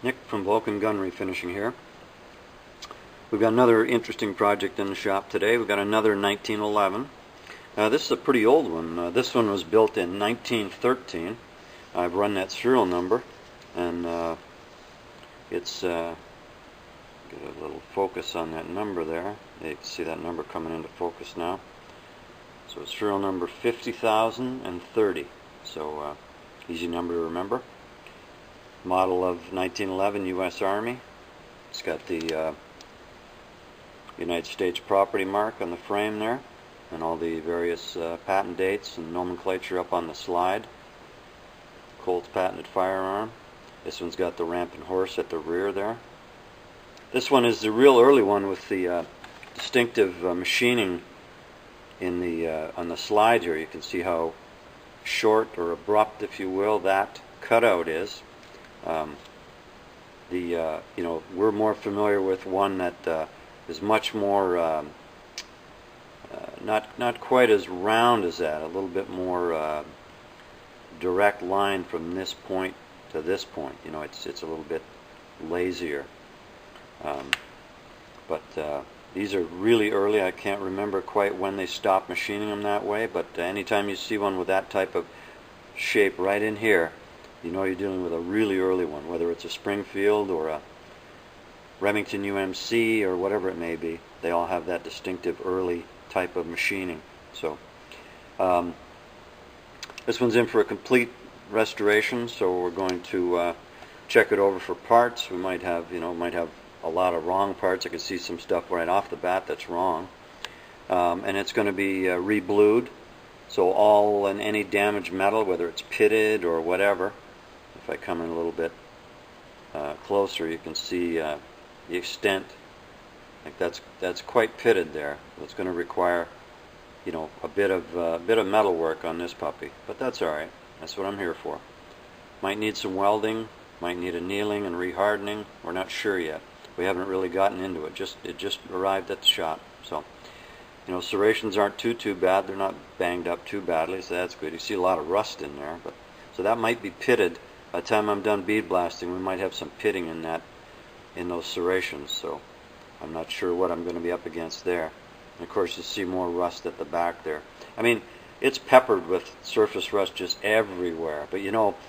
Nick from Vulcan Gun Refinishing here. We've got another interesting project in the shop today. We've got another 1911. This is a pretty old one. This one was built in 1913. I've run that serial number, and it's get a little focus on that number there. You can see that number coming into focus now. So it's serial number 50,030. So easy number to remember. Model of 1911 U.S. Army. It's got the United States property mark on the frame there, and all the various patent dates and nomenclature up on the slide. Colt's patented firearm. This one's got the rampant horse at the rear there. This one is the real early one with the distinctive machining in the on the slide here. You can see how short or abrupt, if you will, that cutout is. We're more familiar with one that is much more not quite as round as that, a little bit more direct line from this point to this point. You know, it's a little bit lazier. But these are really early. I can't remember quite when they stopped machining them that way, but anytime you see one with that type of shape right in here, you know you're dealing with a really early one, whether it's a Springfield or a Remington UMC or whatever it may be. They all have that distinctive early type of machining. So this one's in for a complete restoration, so we're going to check it over for parts. We might have, might have a lot of wrong parts. I can see some stuff right off the bat that's wrong. And it's going to be re-blued, so all and any damaged metal, whether it's pitted or whatever. If I come in a little bit closer, you can see the extent. Like that's quite pitted there. It's going to require, a bit of metal work on this puppy, but that's all right. That's what I'm here for. Might need some welding, might need annealing and rehardening. We're not sure yet. We haven't really gotten into it. It just arrived at the shop. So, serrations aren't too bad. They're not banged up too badly, so that's good. You see a lot of rust in there, but so that might be pitted. By the time I'm done bead blasting, we might have some pitting in those serrations. So I'm not sure what I'm going to be up against there. And of course, you see more rust at the back there. I mean, it's peppered with surface rust just everywhere. But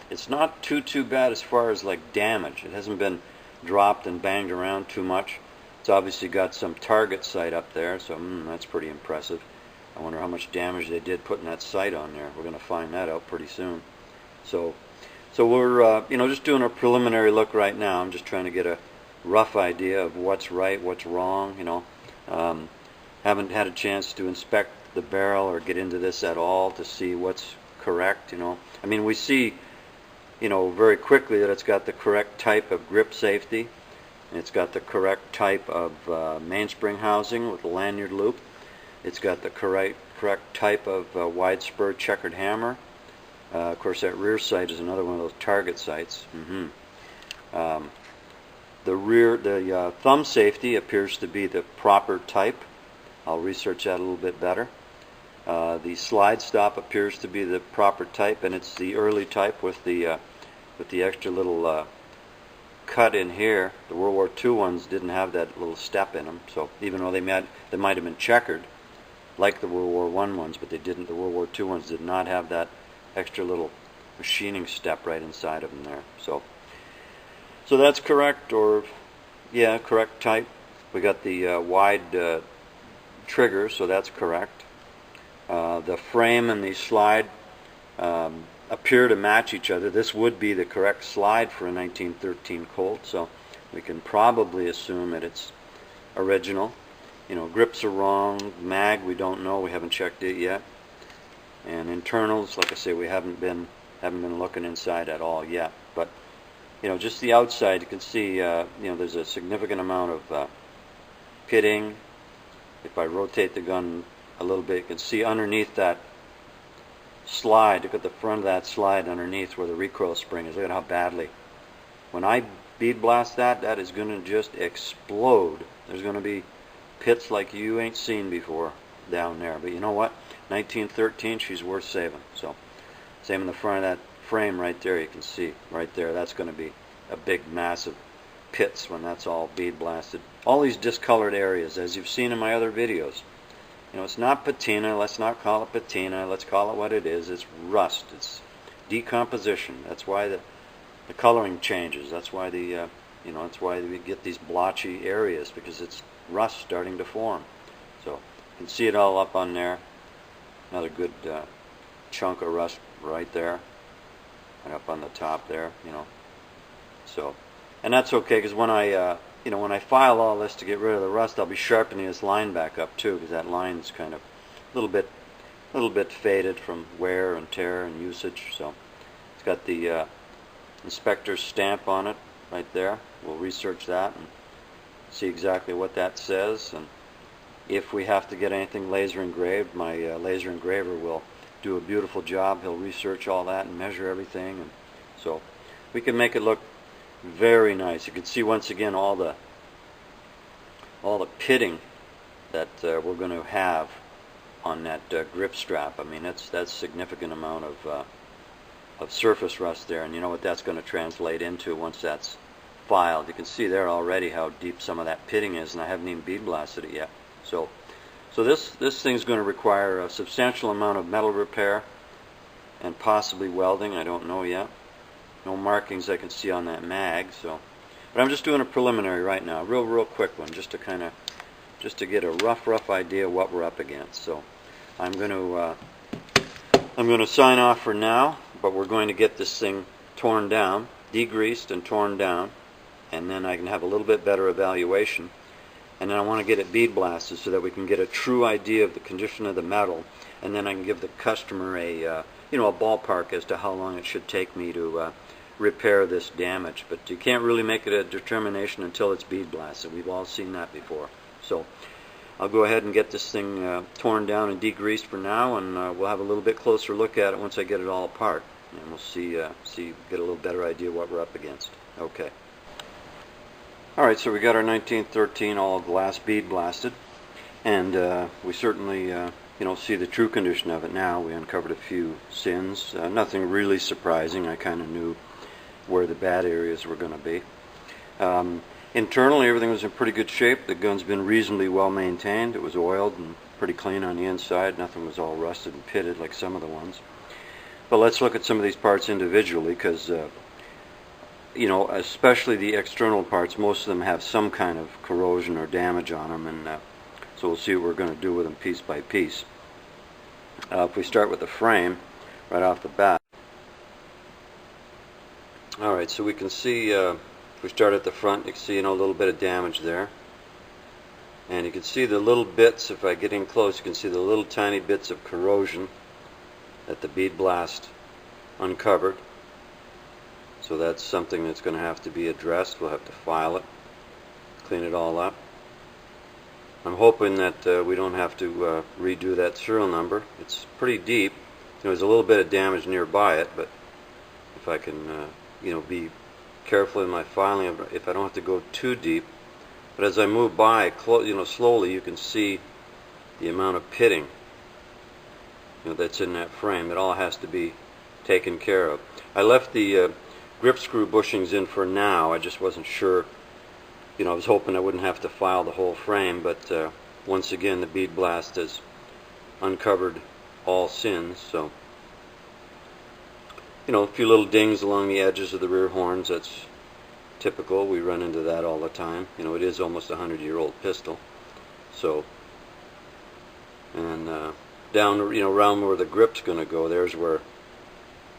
it's not too bad as far as like damage. It hasn't been dropped and banged around too much. It's obviously got some target sight up there, so that's pretty impressive. I wonder how much damage they did putting that sight on there. We're going to find that out pretty soon. So we're just doing a preliminary look right now. I'm just trying to get a rough idea of what's right, what's wrong. Haven't had a chance to inspect the barrel or get into this at all to see what's correct. I mean, we see very quickly that it's got the correct type of grip safety. It's got the correct type of mainspring housing with the lanyard loop. It's got the correct type of wide spur checkered hammer. Of course, that rear sight is another one of those target sights. The thumb safety appears to be the proper type. I'll research that a little bit better. The slide stop appears to be the proper type, and it's the early type with the extra little cut in here. The World War II ones didn't have that little step in them, so even though they might have been checkered like the World War I ones, but they didn't. The World War II ones did not have that extra little machining step right inside of them there. So that's correct, or correct type. We got the wide trigger, so that's correct. The frame and the slide appear to match each other. This would be the correct slide for a 1913 Colt, so we can probably assume that it's original. Grips are wrong. Mag, we don't know. We haven't checked it yet. And internals, like I say, we haven't been looking inside at all yet. But just the outside, you can see there's a significant amount of pitting. If I rotate the gun a little bit, you can see underneath that slide. Look at the front of that slide underneath where the recoil spring is. Look at how badly. When I bead blast that is going to just explode. There's going to be pits like you ain't seen before down there. But you know what? 1913, she's worth saving. So, same in the front of that frame right there. You can see right there. That's going to be a big massive pits when that's all bead blasted. All these discolored areas, as you've seen in my other videos. You know, it's not patina. Let's not call it patina. Let's call it what it is. It's rust. It's decomposition. That's why the coloring changes. That's why that's why we get these blotchy areas, because it's rust starting to form. So you can see it all up on there. Another good chunk of rust right there, right up on the top there. So, and that's okay, because when I when I file all this to get rid of the rust, I'll be sharpening this line back up too, because that line's kind of a little bit faded from wear and tear and usage. So it's got the inspector's stamp on it right there. We'll research that and see exactly what that says, and if we have to get anything laser engraved, my laser engraver will do a beautiful job. He'll research all that and measure everything, and so we can make it look very nice. You can see once again all the pitting that we're going to have on that grip strap. I mean, that's a significant amount of surface rust there, and you know what that's going to translate into once that's filed. You can see there already how deep some of that pitting is, and I haven't even bead blasted it yet. So this thing's going to require a substantial amount of metal repair and possibly welding. I don't know yet. No markings I can see on that mag. So, but I'm just doing a preliminary right now, real quick one, just to get a rough idea of what we're up against. So I'm going to sign off for now, but we're going to get this thing torn down, degreased and torn down, and then I can have a little bit better evaluation. And then I want to get it bead blasted so that we can get a true idea of the condition of the metal, and then I can give the customer a ballpark as to how long it should take me to repair this damage. But you can't really make it a determination until it's bead blasted. We've all seen that before. So I'll go ahead and get this thing torn down and degreased for now, and we'll have a little bit closer look at it once I get it all apart, and we'll get a little better idea what we're up against. Okay. Alright, so we got our 1913 all glass bead blasted, and we certainly see the true condition of it now. We uncovered a few sins, nothing really surprising. I kind of knew where the bad areas were going to be. Internally, everything was in pretty good shape. The gun's been reasonably well maintained. It was oiled and pretty clean on the inside. Nothing was all rusted and pitted like some of the ones. But let's look at some of these parts individually, because especially the external parts, most of them have some kind of corrosion or damage on them, and so we'll see what we're going to do with them piece by piece. If we start with the frame right off the bat. Alright, so we can see, if we start at the front, you can see a little bit of damage there. And you can see the little bits, if I get in close, you can see the little tiny bits of corrosion that the bead blast uncovered. So that's something that's going to have to be addressed. We'll have to file it, clean it all up. I'm hoping that we don't have to redo that serial number. It's pretty deep. There's a little bit of damage nearby it, but if I can be careful in my filing, if I don't have to go too deep. But as I move by, slowly, you can see the amount of pitting that's in that frame. It all has to be taken care of. I left the grip screw bushings in for now. I just wasn't sure. I was hoping I wouldn't have to file the whole frame, but once again, the bead blast has uncovered all sins. So, a few little dings along the edges of the rear horns. That's typical. We run into that all the time. It is almost a 100-year-old pistol. So, and down, around where the grip's going to go,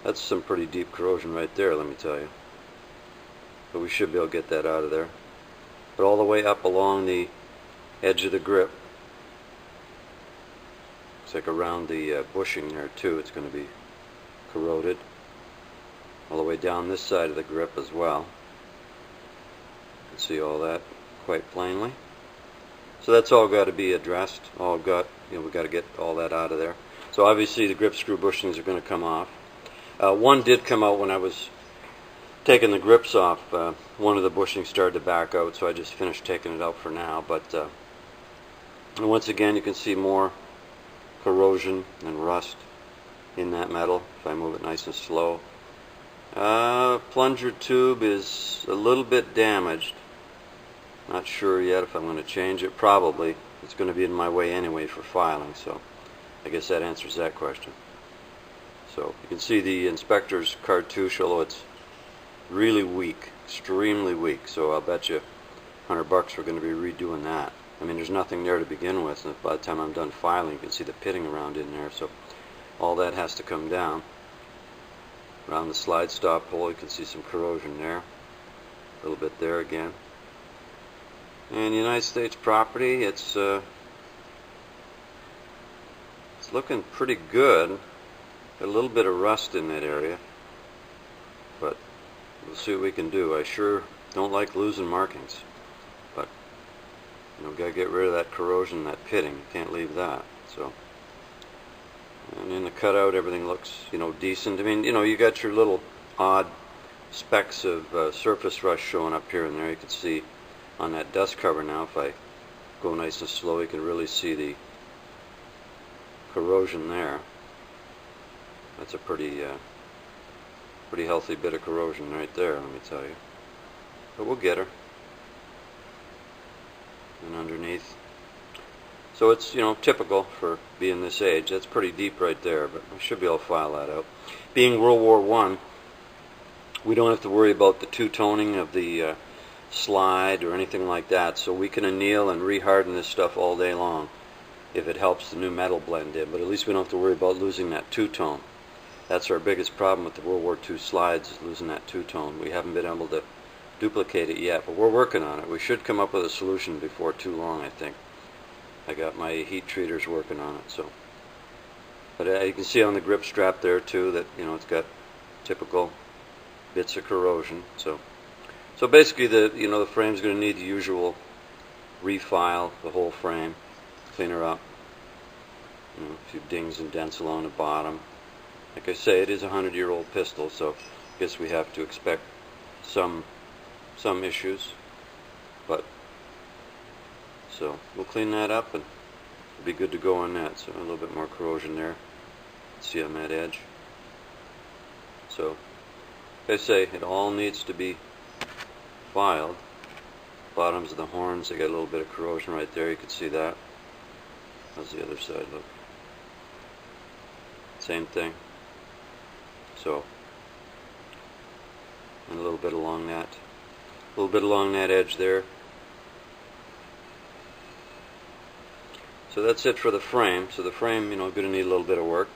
that's some pretty deep corrosion right there, let me tell you. But we should be able to get that out of there. But all the way up along the edge of the grip, it's like around the bushing there too, it's going to be corroded. All the way down this side of the grip as well. You can see all that quite plainly. So that's all got to be addressed. We've got to get all that out of there. So obviously the grip screw bushings are going to come off. One did come out when I was taking the grips off. One of the bushings started to back out, so I just finished taking it out for now. But and once again, you can see more corrosion and rust in that metal if I move it nice and slow. Plunger tube is a little bit damaged. Not sure yet if I'm going to change it. Probably. It's going to be in my way anyway for filing, so I guess that answers that question. So you can see the inspector's cartouche, although it's really weak, extremely weak, so I'll bet you $100 we're going to be redoing that. I mean, there's nothing there to begin with, and by the time I'm done filing, you can see the pitting around in there, so all that has to come down. Around the slide stop hole, you can see some corrosion there, a little bit there again. And United States property, it's looking pretty good. Got a little bit of rust in that area, but we'll see what we can do. I sure don't like losing markings, but you know, gotta get rid of that corrosion, that pitting. You can't leave that. So, and in the cutout, everything looks, you know, decent. I mean, you know, you got your little odd specks of surface rust showing up here and there. You can see on that dust cover now. If I go nice and slow, you can really see the corrosion there. That's a pretty healthy bit of corrosion right there, let me tell you. But we'll get her. And underneath. So it's, you know, typical for being this age. That's pretty deep right there, but we should be able to file that out. Being World War I, we don't have to worry about the two-toning of the slide or anything like that, so we can anneal and reharden this stuff all day long if it helps the new metal blend in, but at least we don't have to worry about losing that two-tone. That's our biggest problem with the World War II slides, is losing that two-tone. We haven't been able to duplicate it yet, but we're working on it. We should come up with a solution before too long, I think. I got my heat treaters working on it, so. But you can see on the grip strap there too that, you know, it's got typical bits of corrosion. So basically the frame's going to need the usual refile, the whole frame, clean her up. You know, a few dings and dents along the bottom. Like I say, it is a 100-year-old pistol, so I guess we have to expect some issues. But so we'll clean that up and it'll be good to go on that. So a little bit more corrosion there. See on that edge. So like I say, it all needs to be filed. Bottoms of the horns, they got a little bit of corrosion right there. You can see that. How's the other side look? Same thing. So, and a little bit along that edge there. So that's it for the frame. So the frame, you know, going to need a little bit of work,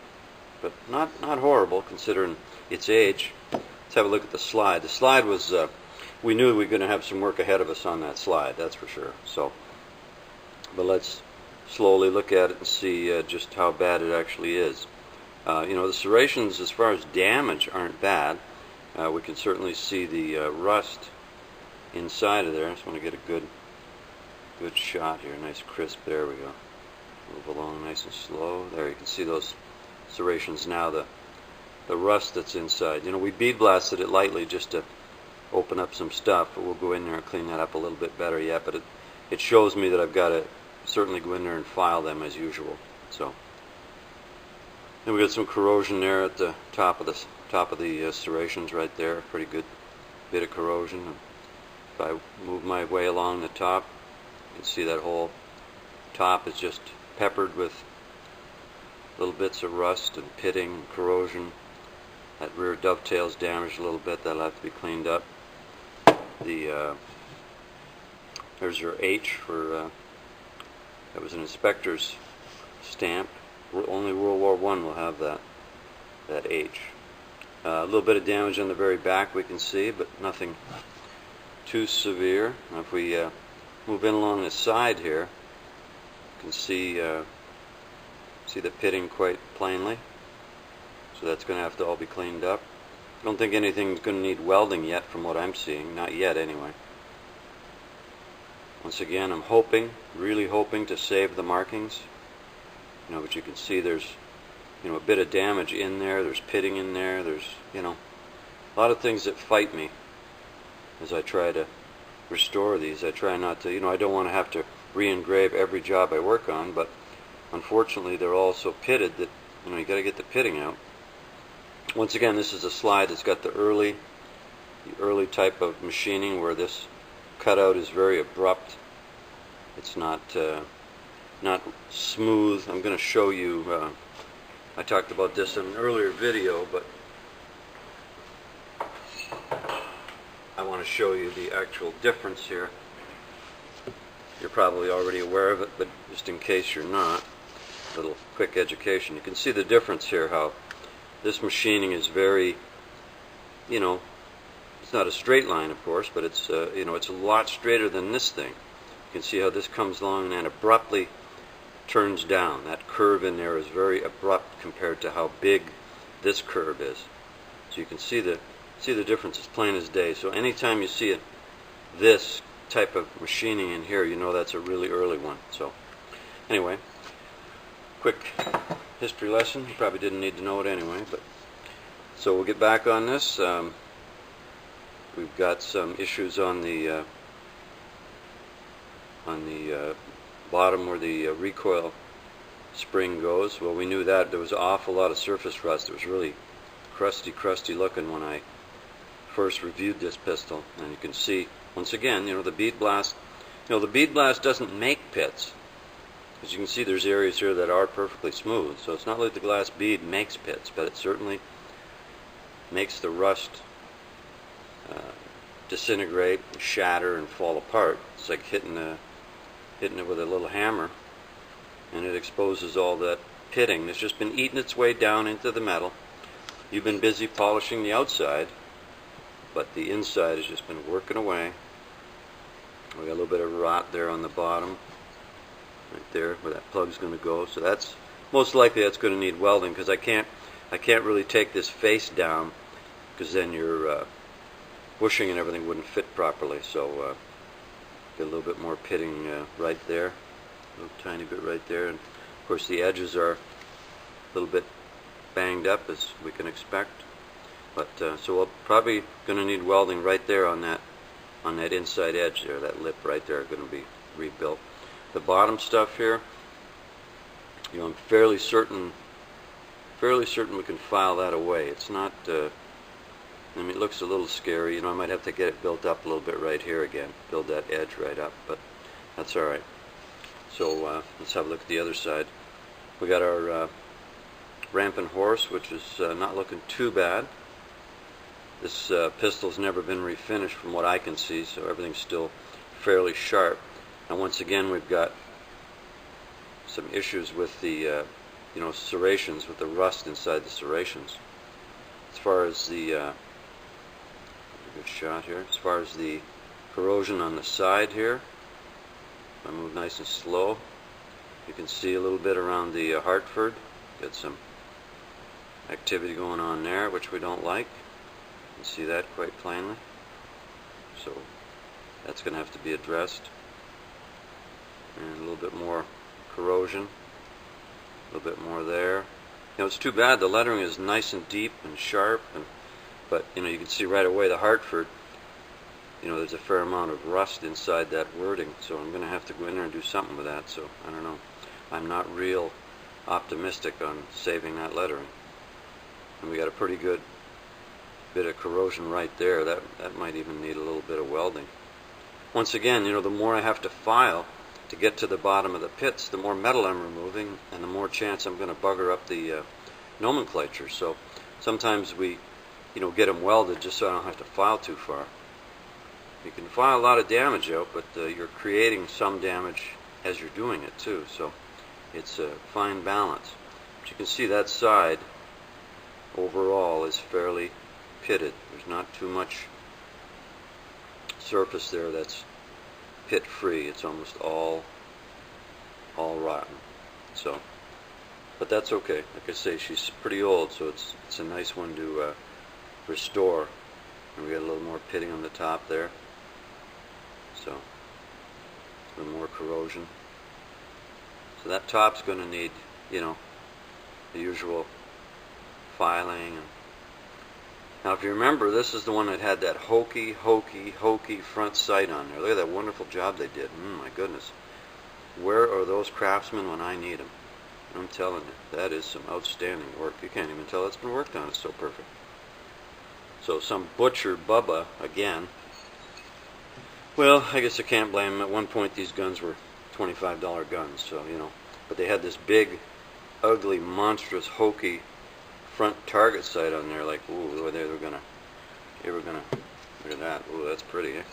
but not horrible considering its age. Let's have a look at the slide. The slide was, we knew we were going to have some work ahead of us on that slide, that's for sure. So, but let's slowly look at it and see just how bad it actually is. You know, the serrations, as far as damage, aren't bad. We can certainly see the rust inside of there. I just want to get a good shot here, nice crisp. There we go. Move along nice and slow. There, you can see those serrations now. The rust that's inside. You know, we bead blasted it lightly just to open up some stuff, but we'll go in there and clean that up a little bit better yet. But it shows me that I've got to certainly go in there and file them as usual. So. Then we got some corrosion there at the top of the serrations right there. Pretty good bit of corrosion. If I move my way along the top, you can see that whole top is just peppered with little bits of rust and pitting and corrosion. That rear dovetail's damaged a little bit. That'll have to be cleaned up. There's your H for that was an inspector's stamp. Only World War I will have that H. A little bit of damage on the very back we can see, but nothing too severe. Now if we move in along the side here, you can see the pitting quite plainly. So that's going to have to all be cleaned up. I don't think anything's going to need welding yet from what I'm seeing. Not yet anyway. Once again, I'm hoping, really hoping to save the markings. You know, but you can see there's, you know, a bit of damage in there. There's pitting in there. There's, you know, a lot of things that fight me as I try to restore these. I try not to, you know, I don't want to have to re-engrave every job I work on, but unfortunately they're all so pitted that, you know, you got to get the pitting out. Once again, this is a slide that's got the early type of machining where this cutout is very abrupt. It's not smooth. I'm going to show you. I talked about this in an earlier video, but I want to show you the actual difference here. You're probably already aware of it, but just in case you're not, a little quick education. You can see the difference here, how this machining is very, it's not a straight line, of course, but it's, it's a lot straighter than this thing. You can see how this comes along and abruptly turns down. That curve in there is very abrupt compared to how big this curve is. So you can see the difference as plain as day. So anytime you see this type of machining in here, you know that's a really early one. So anyway, quick history lesson. You probably didn't need to know it anyway, but so we'll get back on this. We've got some issues on the bottom where the recoil spring goes. Well, we knew that there was an awful lot of surface rust. It was really crusty looking when I first reviewed this pistol, and you can see once again, the bead blast. The bead blast doesn't make pits. As you can see, there's areas here that are perfectly smooth. So it's not like the glass bead makes pits, but it certainly makes the rust disintegrate, shatter, and fall apart. It's like hitting it with a little hammer, and it exposes all that pitting that's just been eating its way down into the metal. You've been busy polishing the outside, but the inside has just been working away. We got a little bit of rot there on the bottom, right there where that plug's going to go. So that's most likely that's going to need welding, because I can't really take this face down, because then your bushing and everything wouldn't fit properly. So get a little bit more pitting right there, a little tiny bit right there, and of course the edges are a little bit banged up, as we can expect. But so we're probably going to need welding right there on that inside edge there, that lip right there, going to be rebuilt. The bottom stuff here, I'm fairly certain we can file that away. It's not. I mean, it looks a little scary. I might have to get it built up a little bit right here again, build that edge right up, but that's all right. So let's have a look at the other side. We got our rampant horse, which is not looking too bad. This pistol's never been refinished from what I can see, so everything's still fairly sharp. And once again, we've got some issues with the serrations, with the rust inside the serrations. As far as the good shot here. As far as the corrosion on the side here, if I move nice and slow, you can see a little bit around the Hartford. Got some activity going on there, which we don't like. You can see that quite plainly. So that's going to have to be addressed. And a little bit more corrosion, a little bit more there. It's too bad the lettering is nice and deep and sharp, but you can see right away the Hartford, there's a fair amount of rust inside that wording, so I'm going to have to go in there and do something with that. So I don't know. I'm not real optimistic on saving that lettering. And we got a pretty good bit of corrosion right there. That might even need a little bit of welding. Once again, the more I have to file to get to the bottom of the pits, the more metal I'm removing, and the more chance I'm going to bugger up the nomenclature. So sometimes we, get them welded just so I don't have to file too far. You can file a lot of damage out, but you're creating some damage as you're doing it too. So it's a fine balance. But you can see that side overall is fairly pitted. There's not too much surface there that's pit free. It's almost all rotten. So, but that's okay. Like I say, she's pretty old, so it's a nice one to restore. And we got a little more pitting on the top there. So a little more corrosion. So that top's going to need, the usual filing. And now, if you remember, this is the one that had that hokey front sight on there. Look at that wonderful job they did. My goodness. Where are those craftsmen when I need them? I'm telling you, that is some outstanding work. You can't even tell it's been worked on. It's so perfect. So some butcher Bubba again. Well, I guess I can't blame him. At one point these guns were $25 guns, so you know. But they had this big, ugly, monstrous, hokey front target sight on there. Like, ooh, they were gonna. Look at that. Ooh, that's pretty. Eh?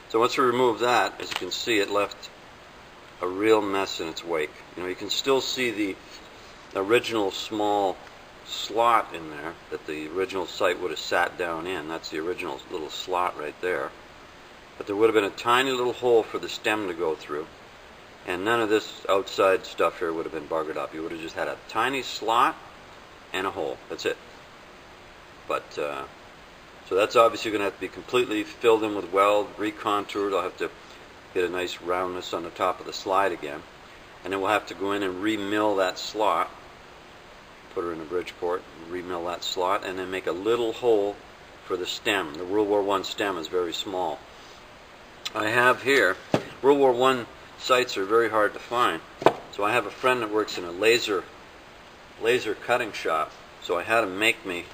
So once we remove that, as you can see, it left a real mess in its wake. You know, you can still see the original small slot in there that the original sight would have sat down in. That's the original little slot right there. But there would have been a tiny little hole for the stem to go through, and none of this outside stuff here would have been buggered up. You would have just had a tiny slot and a hole. That's it. But so that's obviously going to have to be completely filled in with weld, recontoured. I'll have to get a nice roundness on the top of the slide again, and then we'll have to go in and remill that slot. Put her in a Bridgeport, remill that slot, and then make a little hole for the stem. The World War I stem is very small. I have here, World War I sights are very hard to find, so I have a friend that works in a laser cutting shop, so I had him make me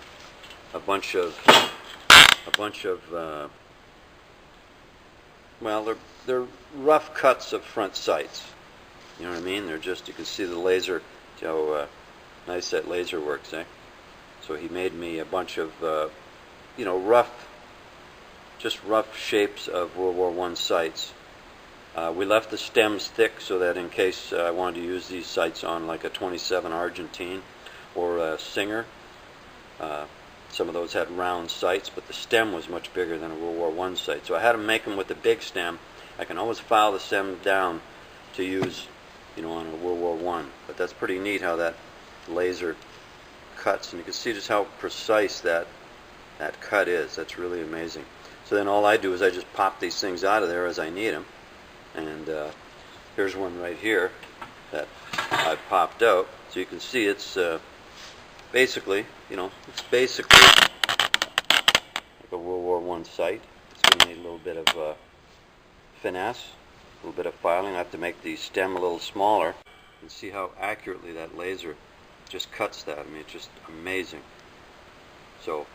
a bunch of well, they're rough cuts of front sights. You know what I mean? They're just, you can see the laser, how nice that laser works, eh? So he made me a bunch of, you know, rough shapes of World War I sights. We left the stems thick so that in case I wanted to use these sights on like a 27 Argentine or a Singer, some of those had round sights, but the stem was much bigger than a World War I sight. So I had them make them with the big stem. I can always file the stem down to use, you know, on a World War I. But that's pretty neat how that laser cuts, and you can see just how precise that cut is. That's really amazing. So then all I do is I just pop these things out of there as I need them. And here's one right here that I popped out. So you can see it's basically, you know, it's basically like a World War I sight. It's going to need a little bit of finesse, a little bit of filing. I have to make the stem a little smaller. You can see how accurately that laser just cuts that. I mean, it's just amazing. So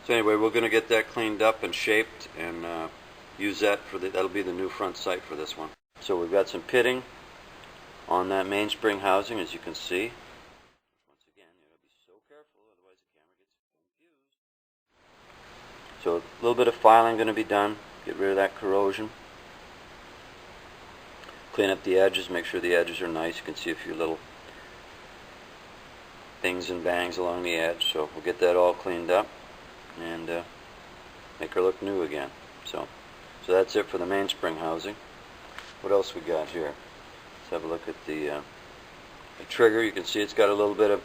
anyway, we're going to get that cleaned up and shaped and use that for that'll be the new front sight for this one. So we've got some pitting on that mainspring housing, as you can see. Once again, you got to be so careful, otherwise the camera gets confused. So a little bit of filing going to be done. Get rid of that corrosion. Clean up the edges, make sure the edges are nice. You can see a few little things and bangs along the edge. So we'll get that all cleaned up and make her look new again. So that's it for the mainspring housing. What else we got here? Let's have a look at the trigger. You can see it's got a little bit of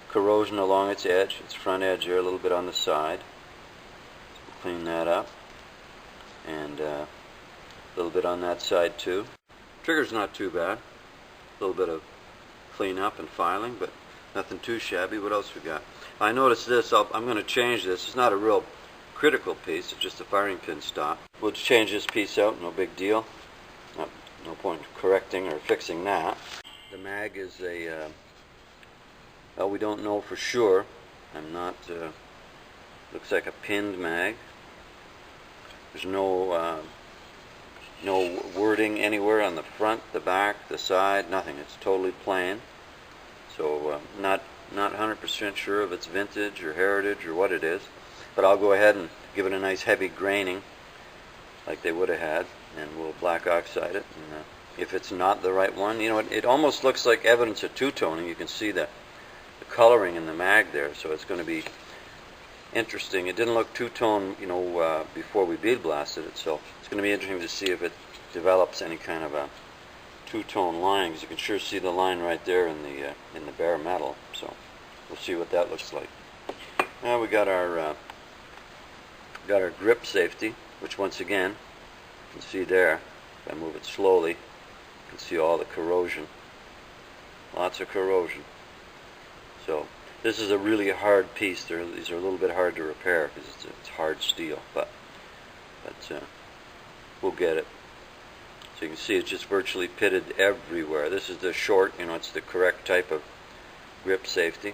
corrosion along its edge, its front edge here, a little bit on the side. So we'll clean that up, and a little bit on that side too. Trigger's not too bad. A little bit of clean up and filing, but nothing too shabby. What else we got? I noticed this. I'm going to change this. It's not a real critical piece. It's just a firing pin stop. We'll change this piece out. No big deal. No point correcting or fixing that. The mag is a well, we don't know for sure. I'm not. Looks like a pinned mag. There's no wording anywhere on the front, the back, the side. Nothing. It's totally plain. So not 100% sure if it's vintage or heritage or what it is. But I'll go ahead and give it a nice heavy graining like they would have had, and we'll black oxide it. And if it's not the right one, you know, it almost looks like evidence of two-toning. You can see the coloring in the mag there, so it's going to be interesting. It didn't look two-tone, you know, before we bead blasted it, so it's going to be interesting to see if it develops any kind of a two-tone line, because you can sure see the line right there in the bare metal. So we'll see what that looks like. Now we got our grip safety, which once again you can see there. If I move it slowly, you can see all the corrosion. Lots of corrosion. So this is a really hard piece. These are a little bit hard to repair because it's hard steel, but we'll get it. So you can see it's just virtually pitted everywhere. This is the short, you know, it's the correct type of grip safety.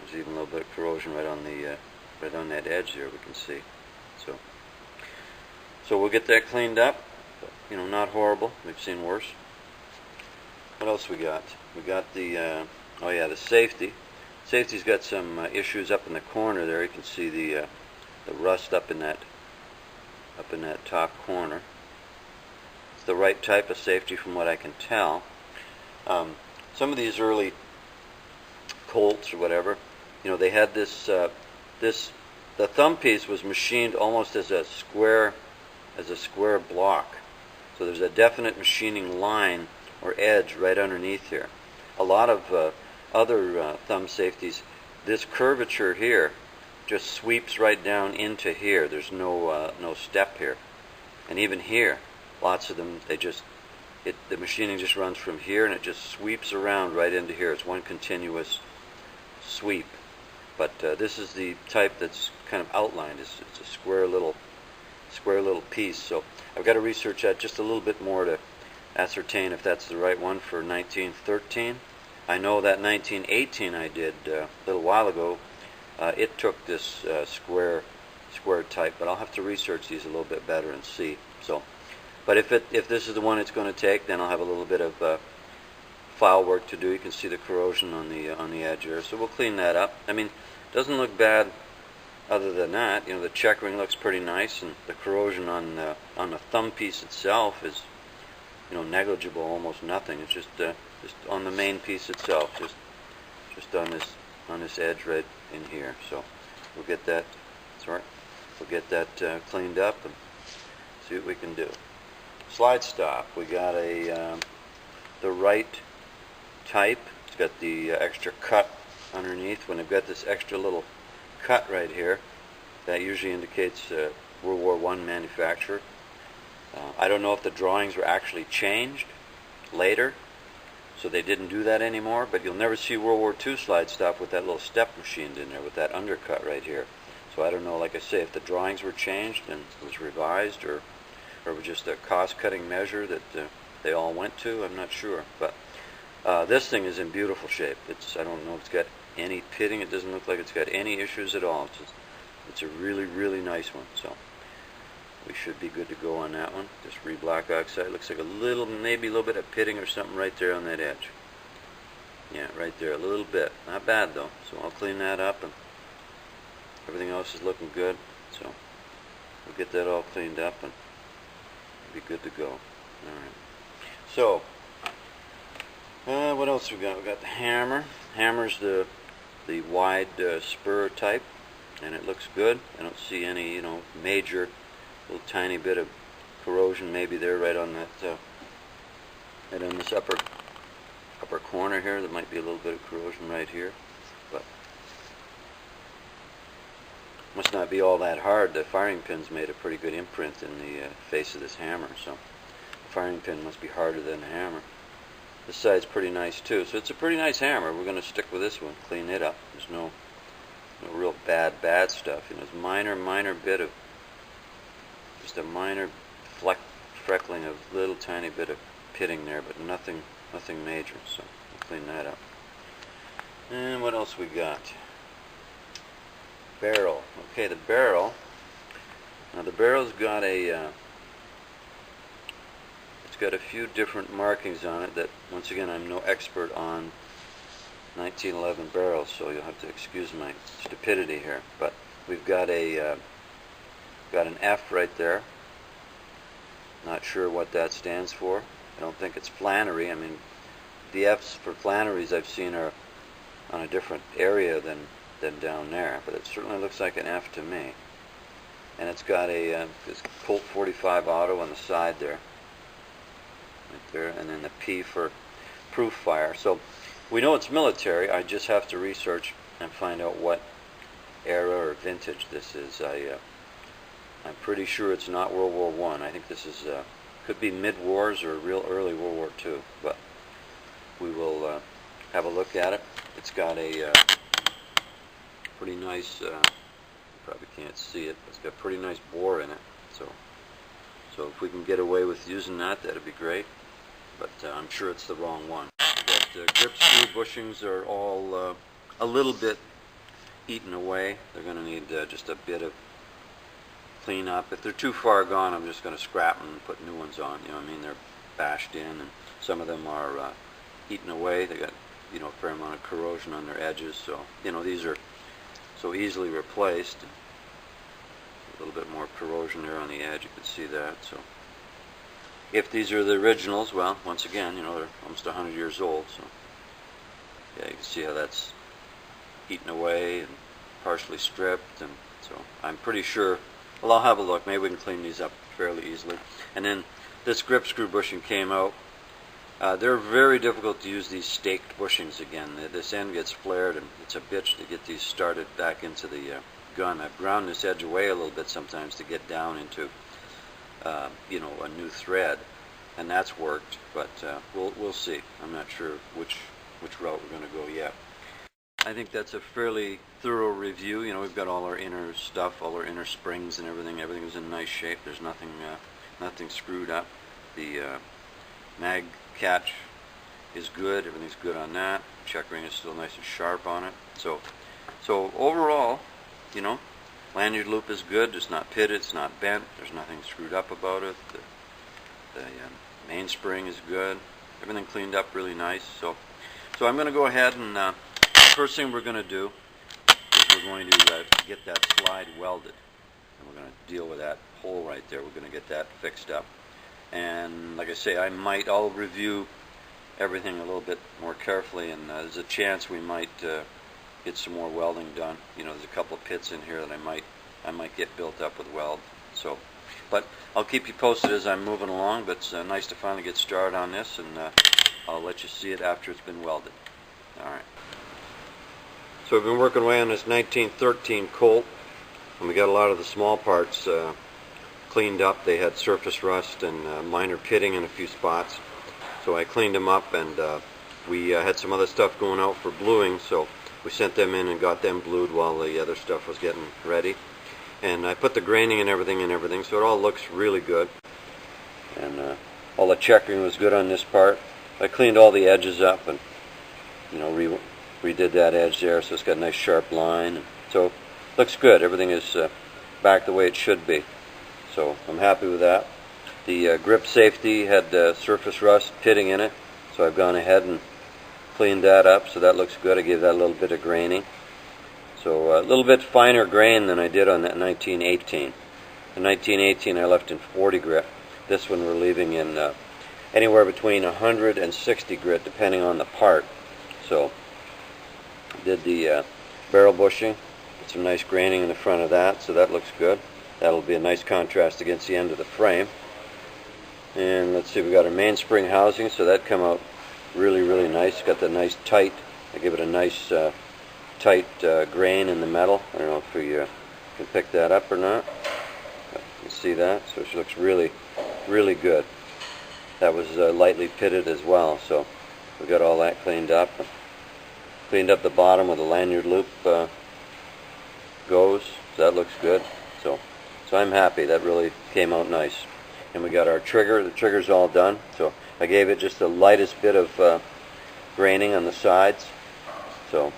There's even a little bit of corrosion right on that edge there, we can see. So we'll get that cleaned up. You know, not horrible. We've seen worse. What else we got? We got the oh yeah, the safety. Safety's got some issues up in the corner there. You can see the rust up in that top corner. It's the right type of safety from what I can tell. Some of these early Colts or whatever, you know, they had this the thumb piece was machined almost as a square block. So there's a definite machining line or edge right underneath here. A lot of other thumb safeties, this curvature here just sweeps right down into here. There's no step here. And even here, lots of them, the machining just runs from here and it just sweeps around right into here. It's one continuous sweep. But this is the type that's kind of outlined. It's a square little piece. So I've got to research that just a little bit more to ascertain if that's the right one for 1913. I know that 1918 I did a little while ago. It took this square type, but I'll have to research these a little bit better and see. So, but if this is the one it's going to take, then I'll have a little bit of file work to do. You can see the corrosion on the edge there, so we'll clean that up. I mean, it doesn't look bad other than that. You know, the checkering looks pretty nice, and the corrosion on the thumb piece itself is, you know, negligible, almost nothing. It's just on the main piece itself, just on this edge right in here. So we'll get that. We'll get that cleaned up and see what we can do. Slide stop. We got the right type. It's got the extra cut underneath. When they've got this extra little cut right here, that usually indicates World War I manufacture. I don't know if the drawings were actually changed later, so they didn't do that anymore, but you'll never see World War II slide stop with that little step machined in there with that undercut right here. So I don't know, like I say, if the drawings were changed and it was revised, or it was just a cost-cutting measure that they all went to. I'm not sure, but this thing is in beautiful shape. I don't know if it's got any pitting. It doesn't look like it's got any issues at all. It's a really, really nice one. So we should be good to go on that one. This re-black oxide looks like maybe a little bit of pitting or something right there on that edge. Yeah, right there, a little bit. Not bad though. So I'll clean that up, and everything else is looking good. So we'll get that all cleaned up and be good to go. All right. So what else we got? We got the hammer. Hammer's the wide spur type, and it looks good. I don't see any, you know, major little tiny bit of corrosion maybe there right on that right on this upper corner here. There might be a little bit of corrosion right here, but must not be all that hard. The firing pin's made a pretty good imprint in the face of this hammer, so the firing pin must be harder than the hammer. This side's pretty nice too, so it's a pretty nice hammer. We're going to stick with this one, clean it up. There's no real bad stuff. You know, it's minor bit of, just a minor freckling of little tiny bit of pitting there, but nothing major. So we'll clean that up. And what else we got? Barrel. Okay, the barrel. Now the barrel's got it's got a few different markings on it that, once again, I'm no expert on 1911 barrels, so you'll have to excuse my stupidity here. But we've got an F right there. Not sure what that stands for. I don't think it's Flannery. I mean, the F's for Flannery's I've seen are on a different area than down there, but it certainly looks like an F to me. And it's got this Colt 45 auto on the side there, right there, and then the P for proof fire. So we know it's military. I just have to research and find out what era or vintage this is. I'm pretty sure it's not World War I. I think this is could be mid-wars or real early World War II, but we will have a look at it. It's got a pretty nice, you probably can't see it, but it's got pretty nice bore in it. So if we can get away with using that, that'd be great. But I'm sure it's the wrong one. grip screw bushings are all a little bit eaten away. They're going to need just a bit of clean up. If they're too far gone, I'm just going to scrap them and put new ones on. You know what I mean? They're bashed in, and some of them are eaten away. They got, you know, a fair amount of corrosion on their edges. So, you know, these are so easily replaced. A little bit more corrosion there on the edge. You can see that. So, if these are the originals, well, once again, you know, they're almost 100 years old. So, yeah, you can see how that's eaten away and partially stripped. And so, I'm pretty sure. Well, I'll have a look. Maybe we can clean these up fairly easily. And then this grip screw bushing came out. They're very difficult to use, these staked bushings again. This end gets flared, and it's a bitch to get these started back into the gun. I've ground this edge away a little bit sometimes to get down into, you know, a new thread, and that's worked. But we'll see. I'm not sure which route we're going to go yet. I think that's a fairly thorough review. You know, we've got all our inner stuff, all our inner springs and everything. Everything is in nice shape. There's nothing screwed up. The mag catch is good. Everything's good on that. Check ring is still nice and sharp on it. So overall, you know, lanyard loop is good. It's not pitted. It's not bent. There's nothing screwed up about it. The mainspring is good. Everything cleaned up really nice. So I'm going to go ahead and first thing we're going to do is we're going to get that slide welded, and we're going to deal with that hole right there. We're going to get that fixed up. And like I say, I'll review everything a little bit more carefully, and there's a chance we might get some more welding done. You know, there's a couple of pits in here that I might get built up with weld. So, but I'll keep you posted as I'm moving along. But it's nice to finally get started on this, and I'll let you see it after it's been welded. All right. So we've been working away on this 1913 Colt, and we got a lot of the small parts cleaned up. They had surface rust and minor pitting in a few spots, so I cleaned them up, and we had some other stuff going out for bluing, so we sent them in and got them blued while the other stuff was getting ready. And I put the graining and everything, so it all looks really good. And all the checkering was good on this part. I cleaned all the edges up, and you know, redid that edge there, so it's got a nice sharp line. So looks good. Everything is back the way it should be. So I'm happy with that. The grip safety had surface rust pitting in it, so I've gone ahead and cleaned that up, so that looks good. I gave that a little bit of graining. So a little bit finer grain than I did on that 1918. The 1918 I left in 40 grit. This one we're leaving in anywhere between 100 and 60 grit, depending on the part. So did the barrel bushing, get some nice graining in the front of that, so that looks good. That'll be a nice contrast against the end of the frame. And let's see, we got our mainspring housing, so that come out really, really nice. Got the nice tight, I give it a nice tight grain in the metal. I don't know if we can pick that up or not. But you can see that, so she looks really, really good. That was lightly pitted as well, so we got all that cleaned up. Cleaned up the bottom where the lanyard loop goes, so that looks good. So I'm happy. That really came out nice. And we got our trigger. The trigger's all done. So I gave it just the lightest bit of graining on the sides. So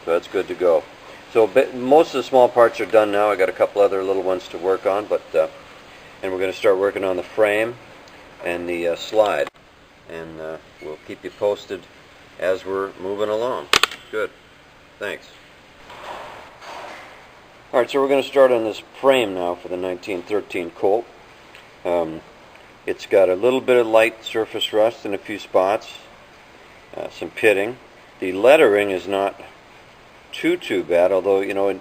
that's good to go. So most of the small parts are done now. I got a couple other little ones to work on, but and we're going to start working on the frame and the slide. And we'll keep you posted as we're moving along. Good. Thanks. Alright, so we're going to start on this frame now for the 1913 Colt. It's got a little bit of light surface rust in a few spots, some pitting. The lettering is not too bad, although, you know,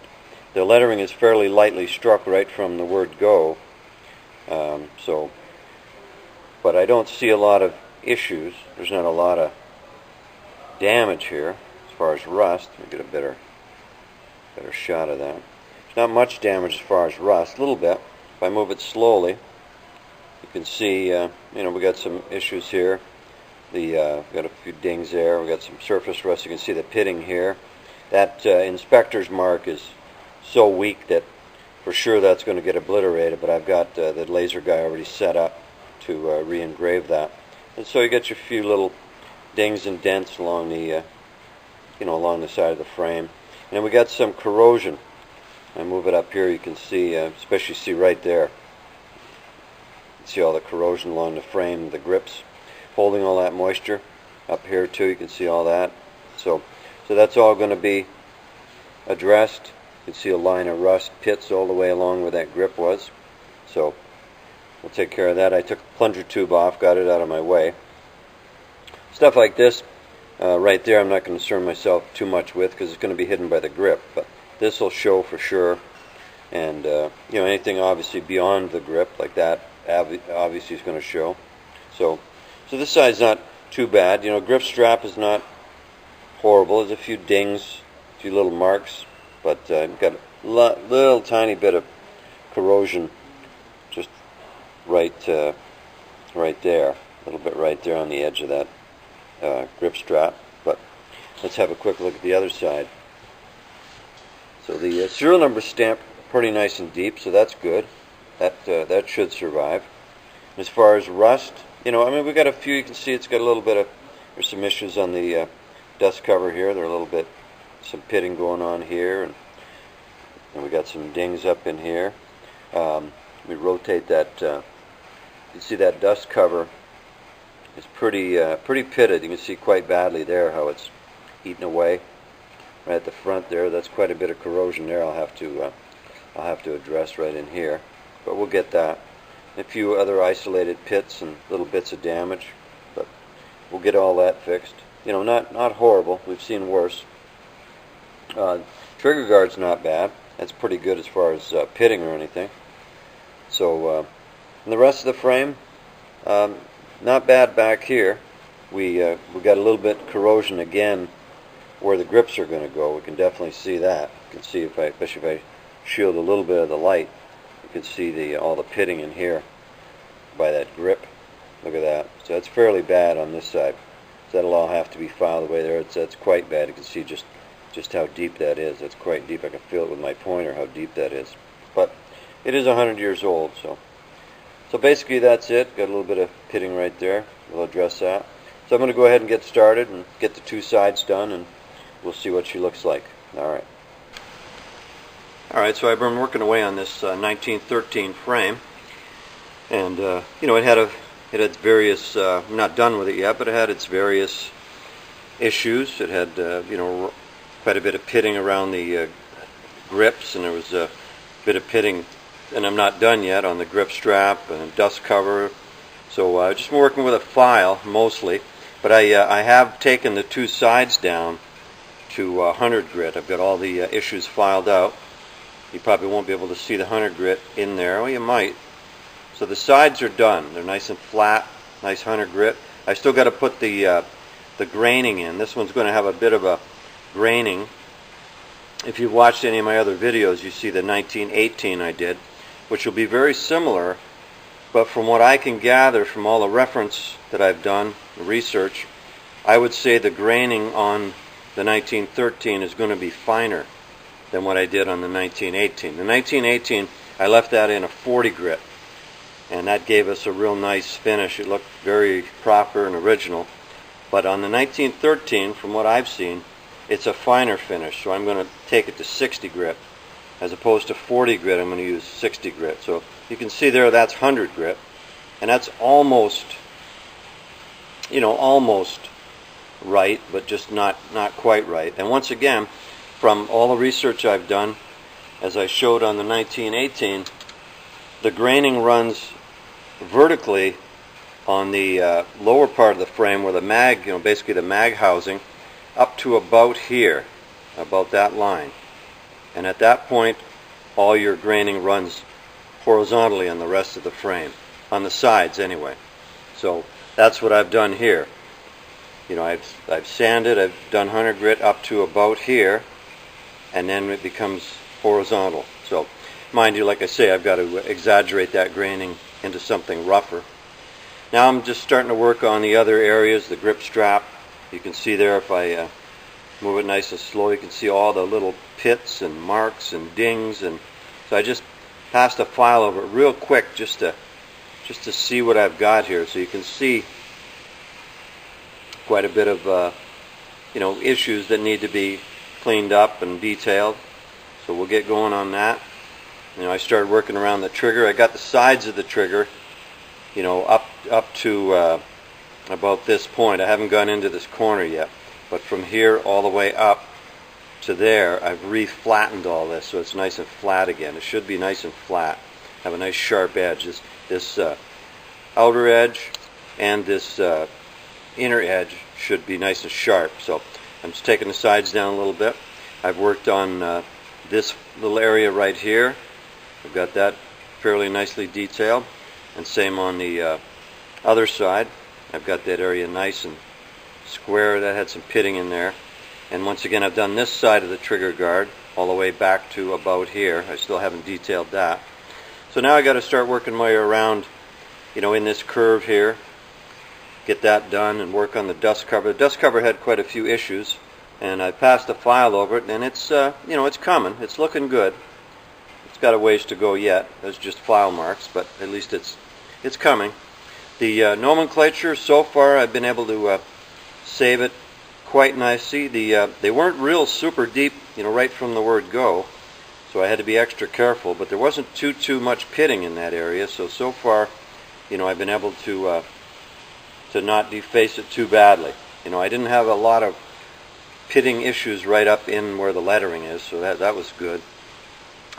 the lettering is fairly lightly struck right from the word go. But I don't see a lot of issues. There's not a lot of damage here as far as rust. Let me get a better shot of that. Not much damage as far as rust, a little bit. If I move it slowly, you can see, you know, we got some issues here. We got a few dings there. We got some surface rust. You can see the pitting here. That inspector's mark is so weak that for sure that's going to get obliterated. But I've got the laser guy already set up to re-engrave that. And so you get your few little dings and dents along the along the side of the frame. And then we got some corrosion. I move it up here, you can see, especially see right there. See all the corrosion along the frame, the grips, holding all that moisture. Up here too, you can see all that. So that's all going to be addressed. You can see a line of rust pits all the way along where that grip was. So we'll take care of that. I took the plunger tube off, got it out of my way. Stuff like this, right there, I'm not going to concern myself too much with because it's going to be hidden by the grip. But this will show for sure. And anything obviously beyond the grip like that, obviously is going to show. So this side's not too bad. Grip strap is not horrible. There's a few dings, a few little marks, but got a little tiny bit of corrosion just right there, a little bit right there on the edge of that grip strap. But let's have a quick look at the other side. So the serial number stamped pretty nice and deep, so that's good. That should survive. As far as rust, we got a few. You can see it's got a little bit of. There's some issues on the dust cover here. There's a little bit, some pitting going on here, and we got some dings up in here. We rotate that. You see that dust cover is pretty pitted. You can see quite badly there how it's eaten away. Right at the front there, that's quite a bit of corrosion there. I'll have to address right in here, but we'll get that. A few other isolated pits and little bits of damage, but we'll get all that fixed. Not horrible. We've seen worse. Trigger guard's not bad. That's pretty good as far as pitting or anything. So, and the rest of the frame, not bad back here. We got a little bit corrosion again where the grips are going to go. We can definitely see that. You can see especially if I shield a little bit of the light, you can see all the pitting in here by that grip. Look at that. So that's fairly bad on this side. So that'll all have to be filed away there. That's quite bad. You can see just how deep that is. That's quite deep. I can feel it with my pointer how deep that is. But it is 100 years old. So basically that's it. Got a little bit of pitting right there. We'll address that. So I'm going to go ahead and get started and get the two sides done, and we'll see what she looks like. All right, so I've been working away on this 1913 frame, and it had various. I'm not done with it yet, but it had its various issues. It had quite a bit of pitting around the grips, and there was a bit of pitting, and I'm not done yet on the grip strap and dust cover. So I've just been working with a file mostly, but I have taken the two sides down to 100 grit. I've got all the issues filed out. You probably won't be able to see the 100 grit in there. Well, you might. So the sides are done. They're nice and flat, nice 100 grit. I still got to put the graining in. This one's going to have a bit of a graining. If you've watched any of my other videos, you see the 1918 I did, which will be very similar, but from what I can gather from all the reference that I've done, the research, I would say the graining on the 1913 is going to be finer than what I did on the 1918. The 1918, I left that in a 40 grit, and that gave us a real nice finish. It looked very proper and original. But on the 1913, from what I've seen, it's a finer finish, so I'm going to take it to 60 grit. As opposed to 40 grit, I'm going to use 60 grit. So you can see there that's 100 grit, and that's almost right, but just not quite right. And once again, from all the research I've done, as I showed on the 1918, the graining runs vertically on the lower part of the frame where the mag, basically the mag housing, up to about here, about that line. And at that point, all your graining runs horizontally on the rest of the frame, on the sides anyway. So that's what I've done here. I've sanded, I've done 100 grit up to about here, and then it becomes horizontal. So, mind you, like I say, I've got to exaggerate that graining into something rougher. Now I'm just starting to work on the other areas, the grip strap. You can see there if I move it nice and slow, you can see all the little pits and marks and dings, and so I just passed a file over it real quick just to see what I've got here, so you can see quite a bit of issues that need to be cleaned up and detailed. So we'll get going on that. I started working around the trigger. I got the sides of the trigger, up to about this point. I haven't gone into this corner yet, but from here all the way up to there, I've re-flattened all this so it's nice and flat again. It should be nice and flat. Have a nice sharp edge. This outer edge and this inner edge should be nice and sharp. So I'm just taking the sides down a little bit. I've worked on this little area right here. I've got that fairly nicely detailed, and same on the other side. I've got that area nice and square. That had some pitting in there. And once again, I've done this side of the trigger guard all the way back to about here. I still haven't detailed that. So now I got to start working my way around, in this curve here. Get that done and work on the dust cover. The dust cover had quite a few issues, and I passed a file over it, and it's it's coming. It's looking good. It's got a ways to go yet. There's just file marks, but at least it's coming. The nomenclature so far, I've been able to save it quite nicely. They weren't real super deep, right from the word go, so I had to be extra careful. But there wasn't too much pitting in that area, so far, I've been able to not deface it too badly. I didn't have a lot of pitting issues right up in where the lettering is, so that was good.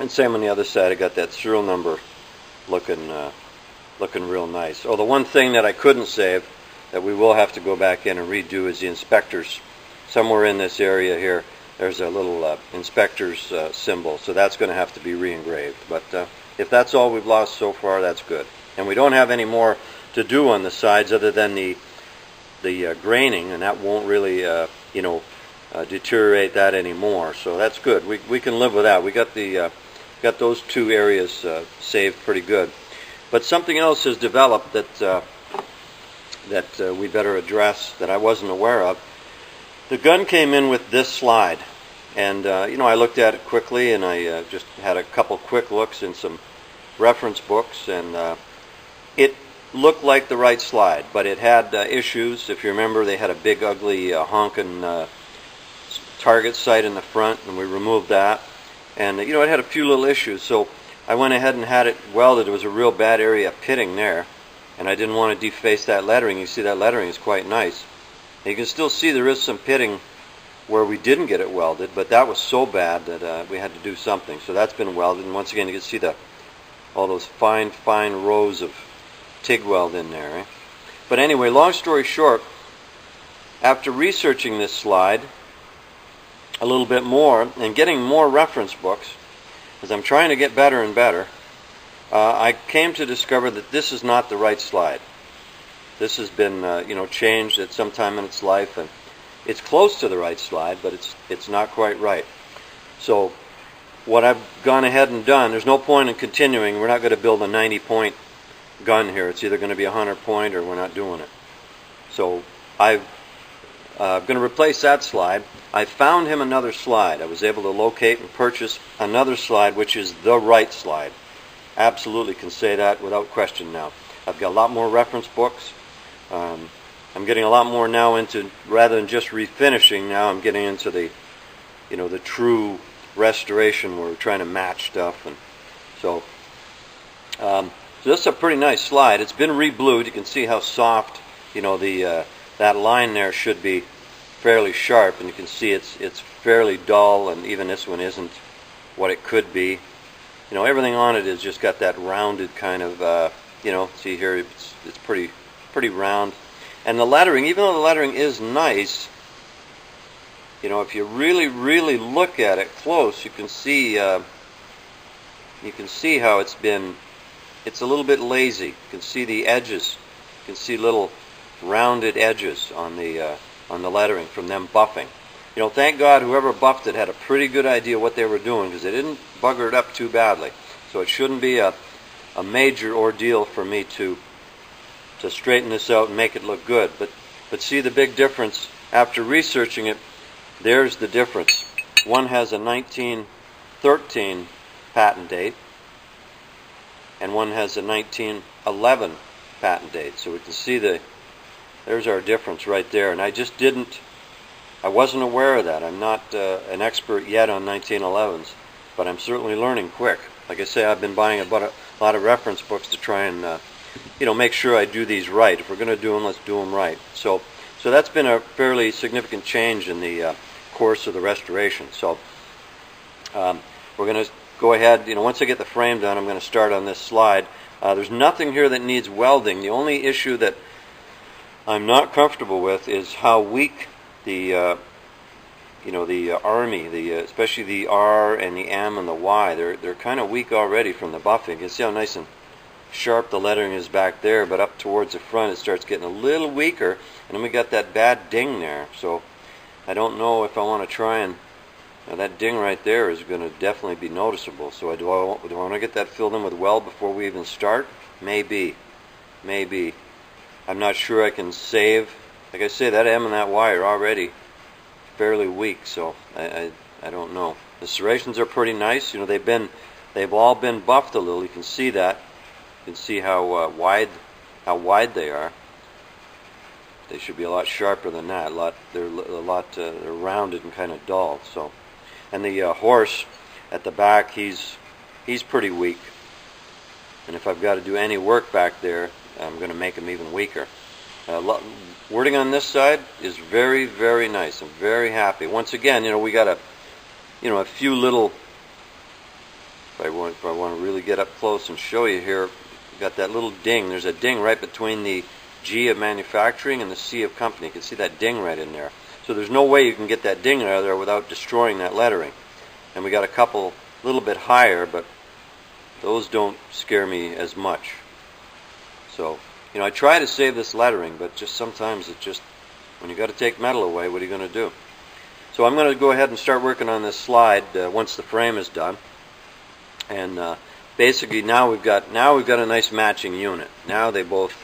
And same on the other side. I got that serial number looking real nice. Oh, the one thing that I couldn't save that we will have to go back in and redo is the inspectors. Somewhere in this area here, there's a little inspector's symbol, so that's going to have to be re-engraved. But if that's all we've lost so far, that's good. And we don't have any more to do on the sides other than the graining, and that won't really deteriorate that anymore. So that's good. We can live with that. We got those two areas saved pretty good. But something else has developed that we better address that I wasn't aware of. The gun came in with this slide, and I looked at it quickly, and I just had a couple quick looks in some reference books, and it looked like the right slide, but it had issues. If you remember, they had a big, ugly, honking target sight in the front, and we removed that. And it had a few little issues, so I went ahead and had it welded. There was a real bad area of pitting there, and I didn't want to deface that lettering. You see that lettering is quite nice. And you can still see there is some pitting where we didn't get it welded, but that was so bad that we had to do something. So that's been welded, and once again you can see all those fine rows of TIG weld in there. But anyway, long story short, after researching this slide a little bit more and getting more reference books, as I'm trying to get better and better, I came to discover that this is not the right slide. This has been changed at some time in its life, and it's close to the right slide, but it's not quite right. So what I've gone ahead and done, there's no point in continuing. We're not going to build a 90-point gun here. It's either going to be a 100-point or we're not doing it. So I'm going to replace that slide. I found him another slide. I was able to locate and purchase another slide, which is the right slide. Absolutely can say that without question now. I've got a lot more reference books. I'm getting a lot more now into, rather than just refinishing, now I'm getting into the true restoration where we're trying to match stuff. And so this is a pretty nice slide. It's been re-blued. You can see how soft, that line there should be fairly sharp, and you can see it's fairly dull, and even this one isn't what it could be. Everything on it has just got that rounded kind of, see here, it's pretty round. And the lettering, even though the lettering is nice, if you really look at it close, you can see how it's a little bit lazy. You can see the edges. You can see little rounded edges on the lettering from them buffing. Thank God whoever buffed it had a pretty good idea what they were doing, because they didn't bugger it up too badly. So it shouldn't be a major ordeal for me to straighten this out and make it look good. But see the big difference after researching it. There's the difference. One has a 1913 patent date, and one has a 1911 patent date. So we can see the There's our difference right there. And I wasn't aware of that. I'm not an expert yet on 1911s, but I'm certainly learning quick. Like I say, I've been buying a lot of reference books to try and make sure I do these right. If we're going to do them, let's do them right. So that's been a fairly significant change in the course of the restoration. So we're going to go ahead. Once I get the frame done, I'm going to start on this slide. There's nothing here that needs welding. The only issue that I'm not comfortable with is how weak the Army, especially the R and the M and the Y, they're kind of weak already from the buffing. You can see how nice and sharp the lettering is back there, but up towards the front it starts getting a little weaker, and then we got that bad ding there. So I don't know if I want to try and that ding right there is going to definitely be noticeable. So do I want to get that filled in with weld before we even start? Maybe. I'm not sure I can save. Like I say, that M and that Y are already fairly weak, so I don't know. The serrations are pretty nice. They've all been buffed a little. You can see that. You can see how wide they are. They should be a lot sharper than that. They're rounded and kind of dull. So, and the horse at the back, he's pretty weak. And if I've got to do any work back there, I'm going to make him even weaker. Wording on this side is very, very nice. I'm very happy. Once again, we got a few little. If I want to really get up close and show you here, we got that little ding. There's a ding right between the G of manufacturing and the C of company. You can see that ding right in there. So there's no way you can get that ding out of there without destroying that lettering. And we got a couple a little bit higher, but those don't scare me as much. So, I try to save this lettering, but just sometimes when you got to take metal away, what are you going to do? So I'm going to go ahead and start working on this slide once the frame is done. And basically now we've got a nice matching unit. Now they both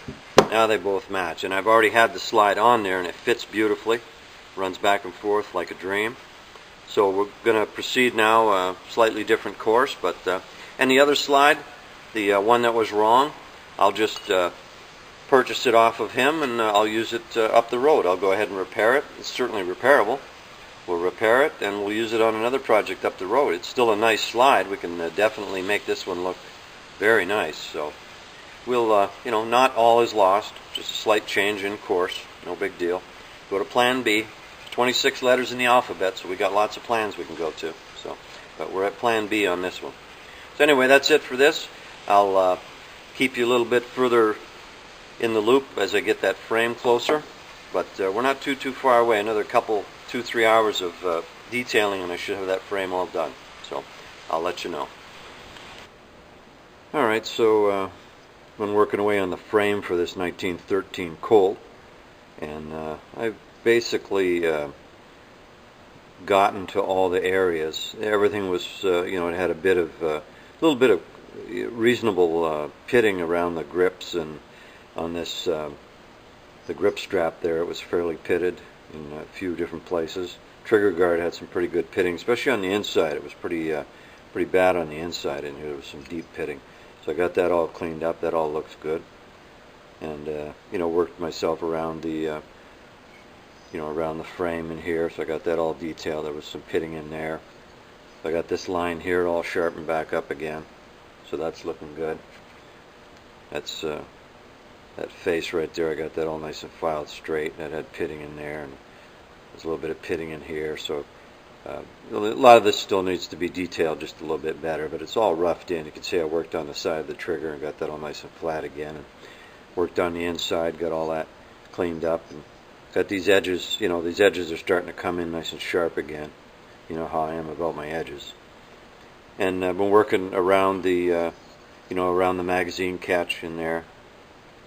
match, and I've already had the slide on there, and it fits beautifully. Runs back and forth like a dream. So we're going to proceed now, slightly different course, but and the other slide, the one that was wrong, I'll just purchase it off of him, and I'll use it up the road. I'll go ahead and repair it. It's certainly repairable. We'll repair it, and we'll use it on another project up the road. It's still a nice slide. We can definitely make this one look very nice. So we'll, not all is lost. Just a slight change in course. No big deal. Go to Plan B. 26 letters in the alphabet, so we got lots of plans we can go to. So, but we're at Plan B on this one. So anyway, that's it for this. I'll keep you a little bit further in the loop as I get that frame closer, but we're not too far away. Another 2-3 hours of detailing, and I should have that frame all done. So I'll let you know. All right, so I've been working away on the frame for this 1913 Colt, and I've basically gotten to all the areas. Everything was, it had a little bit of reasonable pitting around the grips, and on this, the grip strap there, it was fairly pitted in a few different places. Trigger guard had some pretty good pitting, especially on the inside. It was pretty bad on the inside, and there was some deep pitting. So I got that all cleaned up. That all looks good, and worked myself around the around the frame in here. So I got that all detailed. There was some pitting in there. So I got this line here all sharpened back up again. So that's looking good. That's that face right there, I got that all nice and filed straight. That had pitting in there, and there's a little bit of pitting in here. So a lot of this still needs to be detailed just a little bit better, but it's all roughed in. You can see I worked on the side of the trigger and got that all nice and flat again, and worked on the inside, got all that cleaned up, and got these edges. These edges are starting to come in nice and sharp again. You know how I am about my edges. And I've been working around the around the magazine catch in there.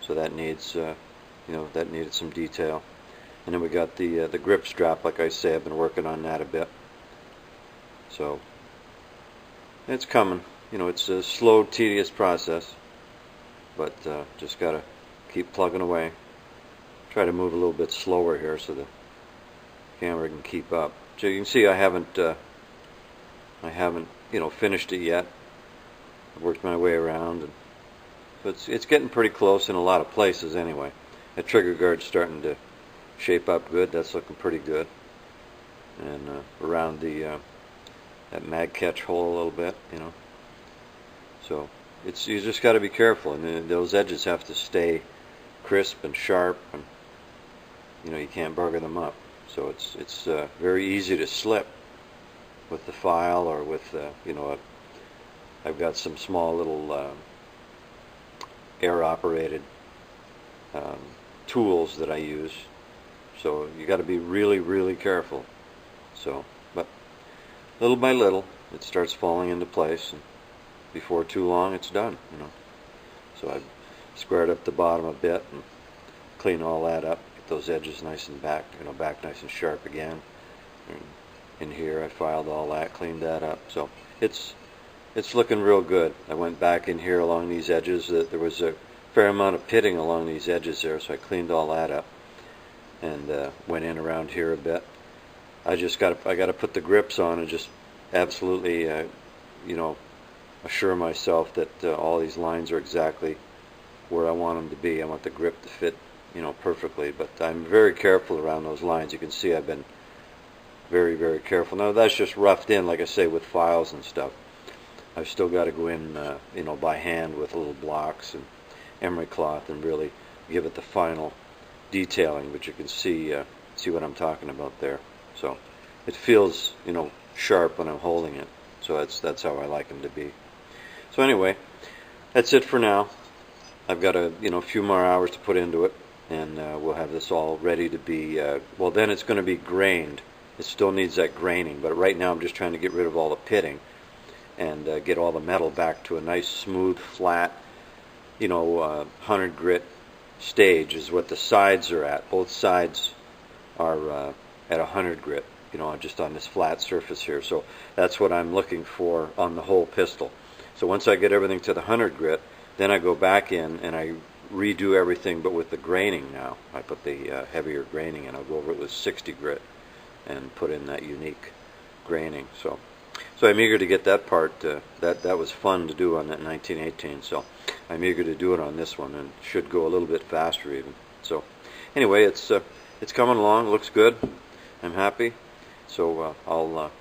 So that needs, that needed some detail. And then we got the grip strap. Like I say, I've been working on that a bit. So it's coming. It's a slow, tedious process, but just gotta keep plugging away. Try to move a little bit slower here so the camera can keep up. So you can see I haven't finished it yet. I've worked my way around, and it's getting pretty close in a lot of places anyway. That trigger guard's starting to shape up good. That's looking pretty good. And around the that mag catch hole a little bit, you know. So you just got to be careful, and those edges have to stay crisp and sharp, and you know, you can't burger them up. So it's very easy to slip with the file, or with you know, I've got some small little air operated tools that I use. So you got to be really careful. So, but little by little, it starts falling into place, and before too long, it's done. You know. So I've squared up the bottom a bit and clean all that up. Get those edges nice and back, you know, back nice and sharp again. And in here, I filed all that, cleaned that up. So it's looking real good. I went back in here along these edges. There was a fair amount of pitting along these edges there, so I cleaned all that up and went in around here a bit. I got to put the grips on and just absolutely, you know, assure myself that all these lines are exactly where I want them to be. I want the grip to fit, you know, perfectly. But I'm very careful around those lines. You can see I've been very careful. Now that's just roughed in, like I say, with files and stuff. I've still got to go in, you know, by hand with little blocks and emery cloth and really give it the final detailing. But you can see what I'm talking about there. So it feels, you know, sharp when I'm holding it. So that's how I like them to be. So anyway, that's it for now. I've got a few more hours to put into it, and we'll have this all ready to be. Well, then it's going to be grained. It still needs that graining, but right now I'm just trying to get rid of all the pitting and get all the metal back to a nice, smooth, flat, 100 grit stage is what the sides are at. Both sides are at 100 grit, just on this flat surface here. So that's what I'm looking for on the whole pistol. So once I get everything to the 100 grit, then I go back in and I redo everything, but with the graining now. I put the heavier graining in. I'll go over it with 60 grit and put in that unique graining. So I'm eager to get that part. That was fun to do on that 1918. So I'm eager to do it on this one, and should go a little bit faster even. So anyway, it's coming along. Looks good. I'm happy. So I'll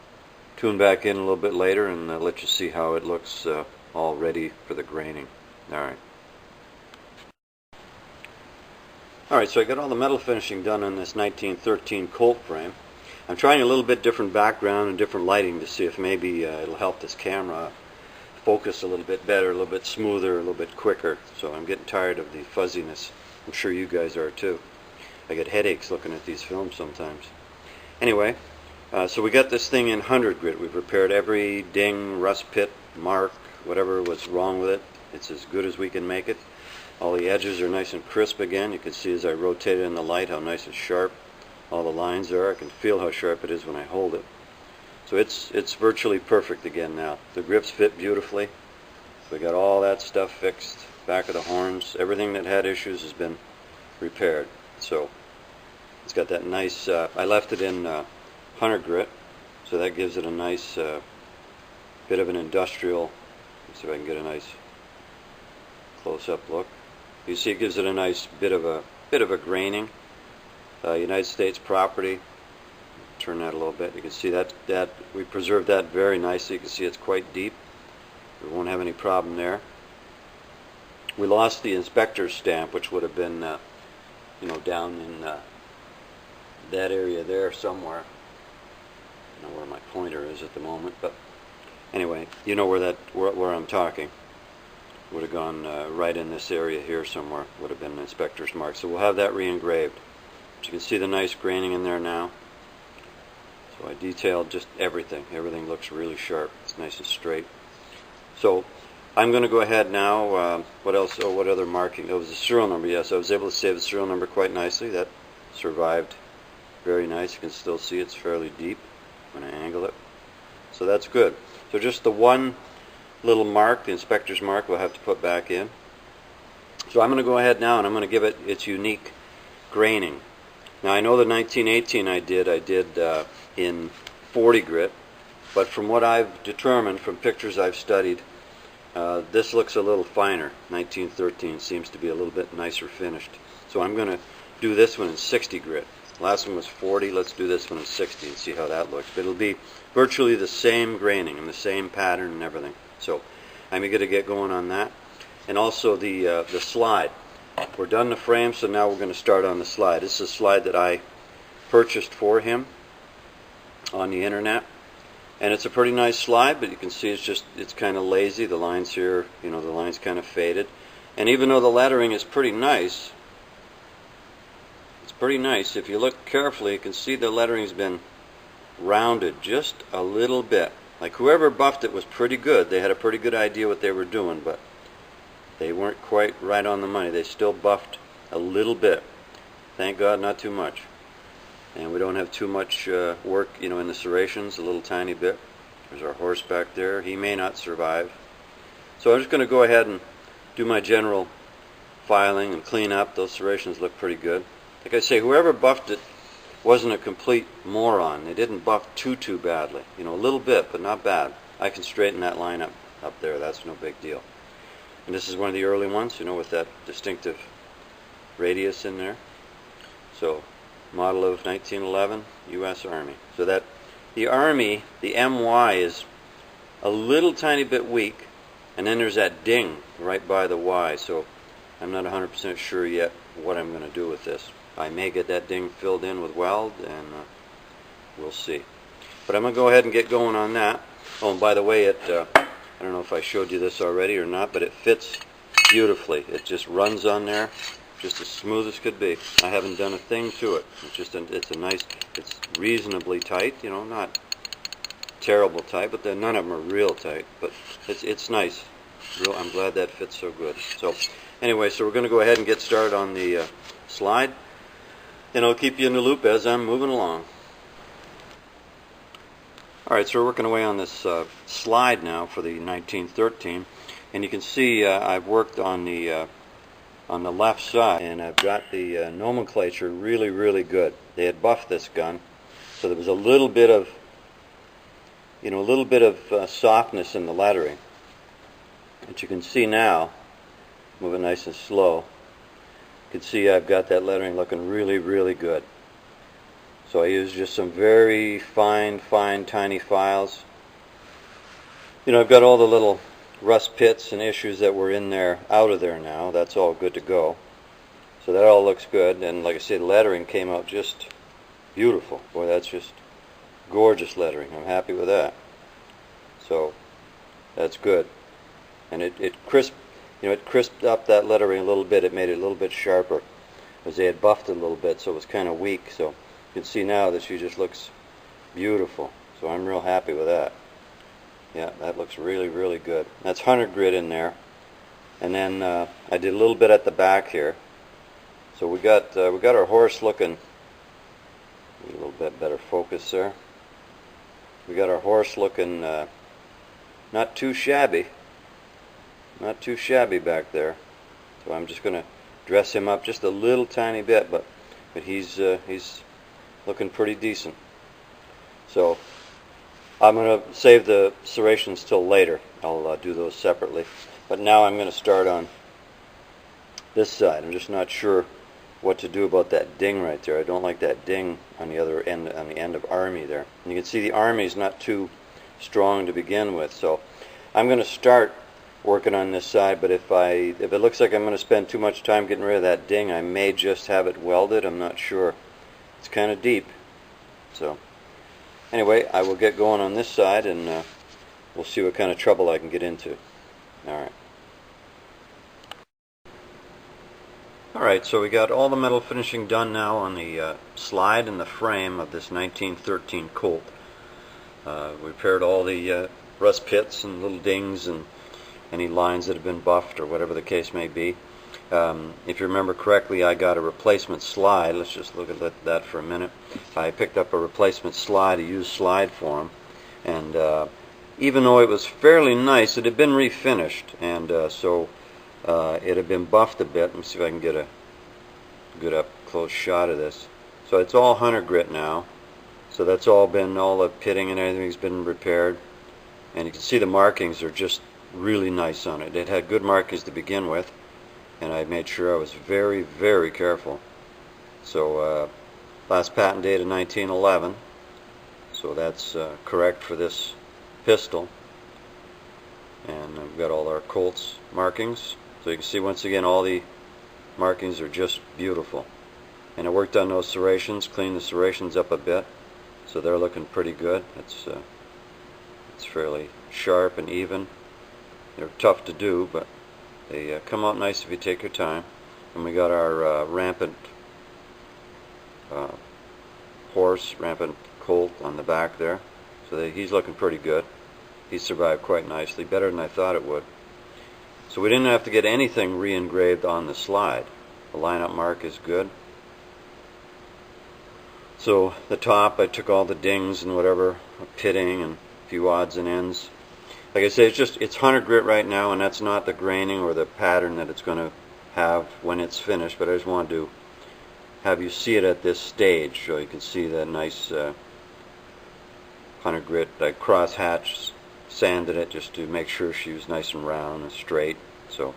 tune back in a little bit later and let you see how it looks all ready for the graining. Alright, so I got all the metal finishing done on this 1913 Colt frame. I'm trying a little bit different background and different lighting to see if maybe it'll help this camera focus a little bit better, a little bit smoother, a little bit quicker. So I'm getting tired of the fuzziness. I'm sure you guys are too. I get headaches looking at these films sometimes. Anyway, so we got this thing in 100 grit. We've repaired every ding, rust pit, mark, whatever was wrong with it. It's as good as we can make it. All the edges are nice and crisp again. You can see as I rotate it in the light how nice and sharp all the lines are. I can feel how sharp it is when I hold it. So it's virtually perfect again now. The grips fit beautifully. We got all that stuff fixed. Back of the horns, everything that had issues has been repaired. So it's got that nice, I left it in 100 grit, so that gives it a nice bit of an industrial. Let's see if I can get a nice close-up look. You see, it gives it a nice bit of a graining. United States property. Turn that a little bit. You can see that we preserved that very nicely. You can see it's quite deep. We won't have any problem there. We lost the inspector's stamp, which would have been, down in that area there somewhere. I don't know where my pointer is at the moment, but anyway, you know where I'm talking. Would have gone right in this area here somewhere. Would have been an inspector's mark. So we'll have that re-engraved. But you can see the nice graining in there now. So I detailed just everything. Everything looks really sharp. It's nice and straight. So I'm going to go ahead now. What else? Oh, what other marking? Oh, it was the serial number. Yes, I was able to save the serial number quite nicely. That survived very nice. You can still see it's fairly deep when I angle it. So that's good. So just the one little mark, the inspector's mark, we'll have to put back in. So I'm going to go ahead now and I'm going to give it its unique graining. Now I know the 1918 I did in 40 grit, but from what I've determined from pictures I've studied, This looks a little finer. 1913 seems to be a little bit nicer finished. So I'm going to do this one in 60 grit. Last one was 40. Let's do this one in 60 and see how that looks. But it'll be virtually the same graining and the same pattern and everything. So I'm going to get going on that. And also the slide. We're done the frame, so now we're going to start on the slide. This is a slide that I purchased for him on the internet. And it's a pretty nice slide, but you can see it's kind of lazy. The lines here, the line's kind of faded. And even though the lettering is pretty nice, if you look carefully, you can see the lettering's been rounded just a little bit. Like whoever buffed it was pretty good. They had a pretty good idea what they were doing, but they weren't quite right on the money. They still buffed a little bit. Thank God, not too much. And we don't have too much work, in the serrations, a little tiny bit. There's our horse back there. He may not survive. So I'm just going to go ahead and do my general filing and clean up. Those serrations look pretty good. Like I say, whoever buffed it wasn't a complete moron. They didn't buff too badly. A little bit, but not bad. I can straighten that line up there. That's no big deal. And this is one of the early ones, with that distinctive radius in there. So, model of 1911, U.S. Army. So that the Army, the MY is a little tiny bit weak, and then there's that ding right by the Y. So I'm not 100% sure yet what I'm going to do with this. I may get that ding filled in with weld, and we'll see. But I'm going to go ahead and get going on that. Oh, and by the way, I don't know if I showed you this already or not, but it fits beautifully. It just runs on there, just as smooth as could be. I haven't done a thing to it. It's reasonably tight, not terrible tight, but none of them are real tight. But it's nice. I'm glad that fits so good. So anyway, so we're going to go ahead and get started on the slide, and I'll keep you in the loop as I'm moving along. Alright, so we're working away on this slide now for the 1913, and you can see I've worked on the left side, and I've got the nomenclature really good. They had buffed this gun, so there was a little bit of softness in the lettering. But you can see now, moving nice and slow, you can see I've got that lettering looking really good. So I use just some very fine, tiny files. I've got all the little rust pits and issues that were in there out of there now. That's all good to go. So that all looks good. And like I said, the lettering came out just beautiful. Boy, that's just gorgeous lettering. I'm happy with that. So that's good. And it crisped up that lettering a little bit. It made it a little bit sharper, because they had buffed it a little bit, so it was kind of weak. So you can see now that she just looks beautiful. So I'm real happy with that. Yeah, that looks really good. That's 100 grit in there. And then I did a little bit at the back here. So we got our horse looking a little bit better focus there. We got our horse looking not too shabby. Not too shabby back there. So I'm just going to dress him up just a little tiny bit, but he's looking pretty decent. So I'm going to save the serrations till later. I'll do those separately. But now I'm going to start on this side. I'm just not sure what to do about that ding right there. I don't like that ding on the other end, on the end of Army there. And you can see the Army is not too strong to begin with. So I'm going to start working on this side, but if it looks like I'm going to spend too much time getting rid of that ding, I may just have it welded. I'm not sure. It's kind of deep. So anyway, I will get going on this side, and we'll see what kind of trouble I can get into. Alright. Alright, so we got all the metal finishing done now on the slide and the frame of this 1913 Colt. We repaired all the rust pits and little dings and any lines that have been buffed or whatever the case may be. If you remember correctly, I got a replacement slide. Let's just look at that for a minute. I picked up a replacement slide, a used slide for him, and even though it was fairly nice, it had been refinished, and so it had been buffed a bit. Let me see if I can get a good up close shot of this. So it's all 100 grit now. So that's all the pitting and everything's been repaired, and you can see the markings are just really nice on it. It had good markings to begin with, and I made sure I was very, very careful. So last patent date of 1911, so that's correct for this pistol. And we've got all our Colt's markings. So you can see once again all the markings are just beautiful. And I worked on those serrations, cleaned the serrations up a bit, so they're looking pretty good. It's fairly sharp and even. They're tough to do, but they come out nice if you take your time. And we got our rampant rampant Colt on the back there. So he's looking pretty good. He survived quite nicely, better than I thought it would. So we didn't have to get anything re-engraved on the slide. The lineup mark is good. So the top, I took all the dings and whatever, pitting and a few odds and ends. Like I say, it's 100 grit right now, and that's not the graining or the pattern that it's going to have when it's finished, but I just wanted to have you see it at this stage so you can see that nice 100 grit. I cross-hatched, sanded it just to make sure she was nice and round and straight. So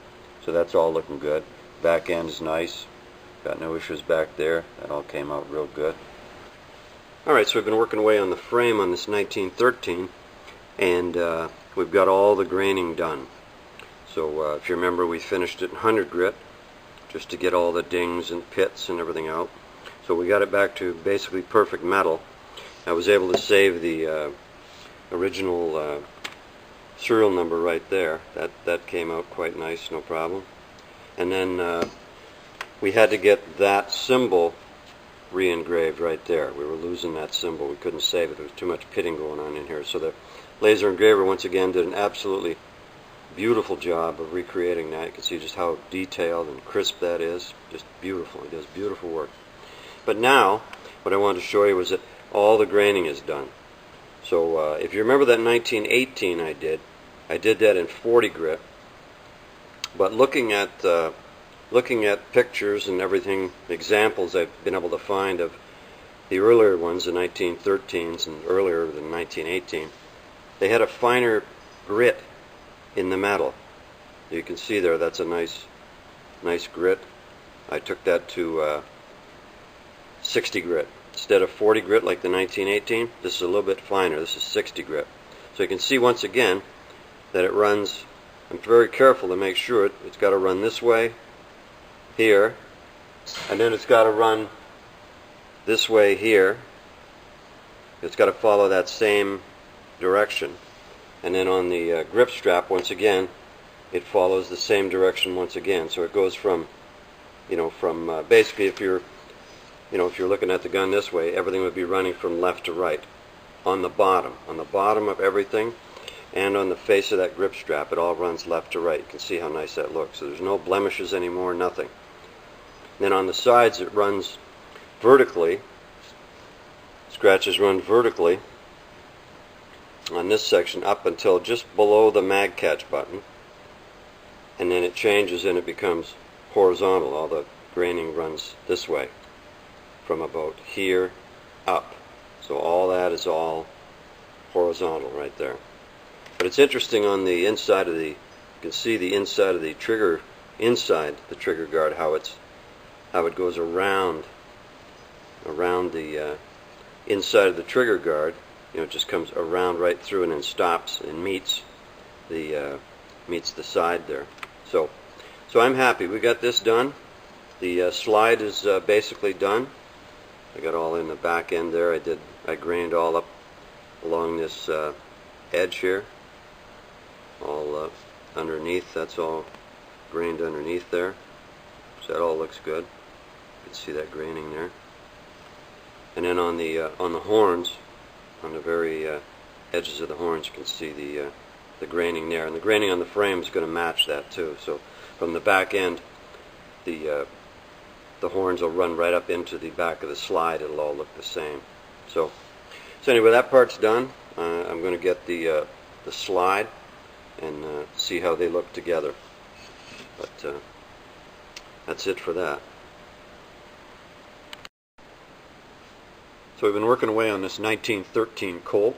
that's all looking good. Back end is nice. Got no issues back there. That all came out real good. Alright, so we've been working away on the frame on this 1913, and we've got all the graining done. So if you remember, we finished it in 100 grit just to get all the dings and pits and everything out. So we got it back to basically perfect metal. I was able to save the original serial number right there. That came out quite nice, no problem. And then we had to get that symbol re-engraved right there. We were losing that symbol. We couldn't save it. There was too much pitting going on in here. So the laser engraver once again did an absolutely beautiful job of recreating that. You can see just how detailed and crisp that is. Just beautiful. It does beautiful work. But now what I wanted to show you was that all the graining is done. So if you remember that 1918 I did that in 40 grit. But looking at pictures and everything, examples I've been able to find of the earlier ones, the 1913s and earlier than 1918, they had a finer grit in the metal. You can see there, that's a nice grit. I took that to 60 grit. Instead of 40 grit like the 1918, this is a little bit finer. This is 60 grit. So you can see once again that it runs. I'm very careful to make sure it's got to run this way here, and then it's got to run this way here. It's got to follow that same direction. And then on the grip strap, once again, it follows the same direction once again. So it goes from, basically if you're looking at the gun this way, everything would be running from left to right. On the bottom of everything, and on the face of that grip strap, it all runs left to right. You can see how nice that looks. So there's no blemishes anymore, nothing. Then on the sides, it runs vertically. Scratches run vertically on this section up until just below the mag catch button, and then it changes and it becomes horizontal. All the graining runs this way from about here up. So all that is all horizontal right there. But it's interesting on the inside of you can see the inside of the trigger, inside the trigger guard, how it goes around the inside of the trigger guard. It just comes around right through and then stops and meets the side there. So I'm happy. We got this done. The slide is basically done. I got all in the back end there. I grained all up along this edge here, all underneath. That's all grained underneath there. So that all looks good. You can see that graining there. And then on the horns, on the very edges of the horns, you can see the graining there, and the graining on the frame is going to match that too. So from the back end, the horns will run right up into the back of the slide. It'll all look the same. So anyway, that part's done. I'm going to get the slide and see how they look together. But that's it for that. So we've been working away on this 1913 Colt,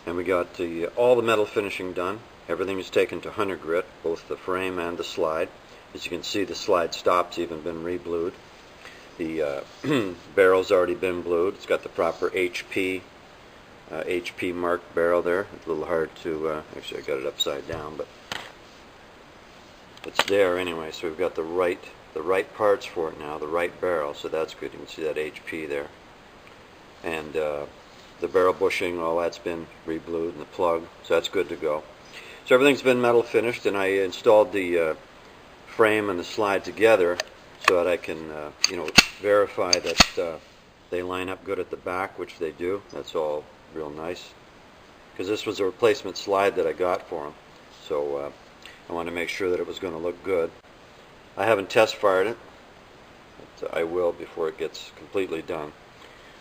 and we got all the metal finishing done. Everything is taken to 100 grit, both the frame and the slide. As you can see, the slide stop's even been re-blued. The barrel's already been blued. It's got the proper HP marked barrel there. It's a little hard to, actually I got it upside down, but it's there anyway. So we've got the right parts for it now, the right barrel, so that's good. You can see that HP there. And the barrel bushing, all that's been re-blued, and the plug, so that's good to go. So everything's been metal finished, and I installed the frame and the slide together so that I can verify that they line up good at the back, which they do. That's all real nice, because this was a replacement slide that I got for them, so I wanted to make sure that it was going to look good. I haven't test fired it, but I will before it gets completely done.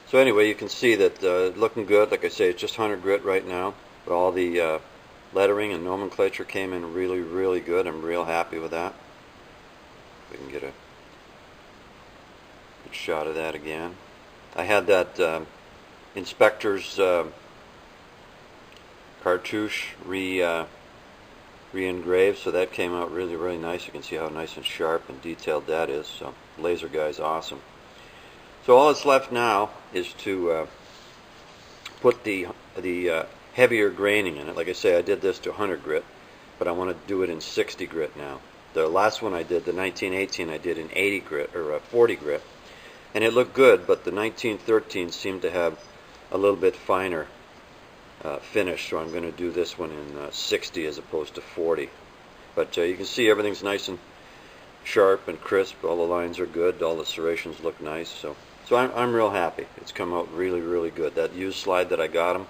So anyway, you can see that looking good. Like I say, it's just 100 grit right now, but all the lettering and nomenclature came in really, really good. I'm real happy with that. We can get a good shot of that again. I had that inspector's cartouche re-engraved, so that came out really, really nice. You can see how nice and sharp and detailed that is. So laser guy's awesome. So all that's left now is to put the heavier graining in it. Like I say, I did this to 100 grit, but I want to do it in 60 grit now. The last one I did, the 1918, I did in 80 grit or 40 grit, and it looked good. But the 1913 seemed to have a little bit finer finish, so I'm going to do this one in 60 as opposed to 40. But you can see everything's nice and sharp and crisp. All the lines are good. All the serrations look nice. So I'm real happy. It's come out really, really good. That used slide that I got them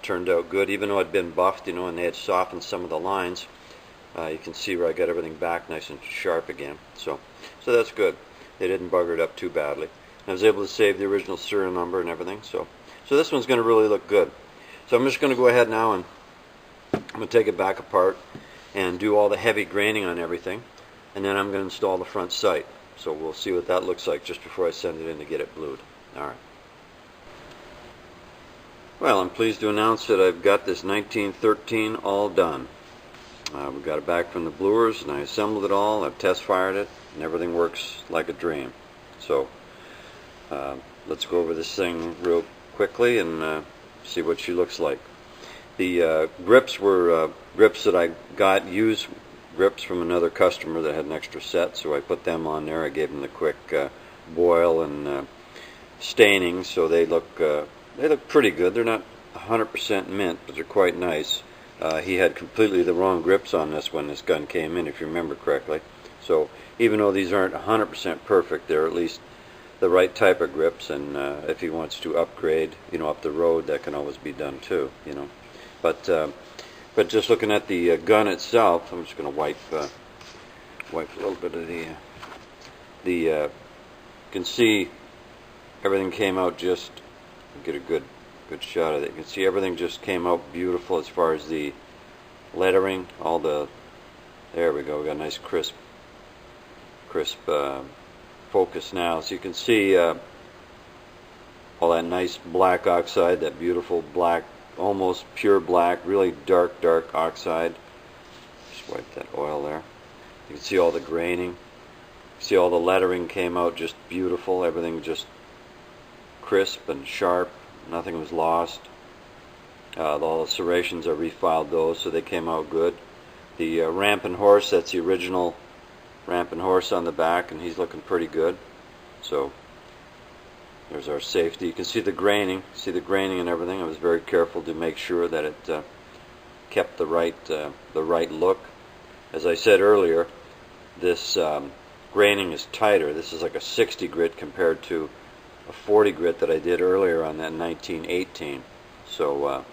turned out good, even though it had been buffed, and they had softened some of the lines. You can see where I got everything back nice and sharp again. So that's good. They didn't bugger it up too badly. I was able to save the original serial number and everything. So this one's going to really look good. So I'm just going to go ahead now and I'm going to take it back apart and do all the heavy graining on everything, and then I'm going to install the front sight. So we'll see what that looks like just before I send it in to get it blued. Alright. Well, I'm pleased to announce that I've got this 1913 all done. We got it back from the bluers, and I assembled it all. I've test fired it, and everything works like a dream. So let's go over this thing real quickly and see what she looks like. The grips were grips that I got, used grips from another customer that had an extra set, so I put them on there. I gave them the quick boil and staining, so they look pretty good. They're not 100% mint, but they're quite nice. He had completely the wrong grips on this when this gun came in, if you remember correctly. So even though these aren't 100% perfect, they're at least the right type of grips, and if he wants to upgrade, up the road, that can always be done too, But just looking at the gun itself, I'm just going to wipe a little bit of you can see everything came out just, get a good shot of it. You can see everything just came out beautiful as far as the lettering, there we go, we got a nice crisp focus now. So you can see all that nice black oxide, that beautiful black, almost pure black, really dark oxide. Just wipe that oil there. You can see all the graining. See all the lettering came out just beautiful. Everything just crisp and sharp. Nothing was lost. All the serrations, I refiled those, so they came out good. The rampant horse, that's the original rampant horse on the back, and he's looking pretty good. So there's our safety. You can see the graining. And everything. I was very careful to make sure that it kept the right look. As I said earlier, this graining is tighter. This is like a 60 grit compared to a 40 grit that I did earlier on that 1918. So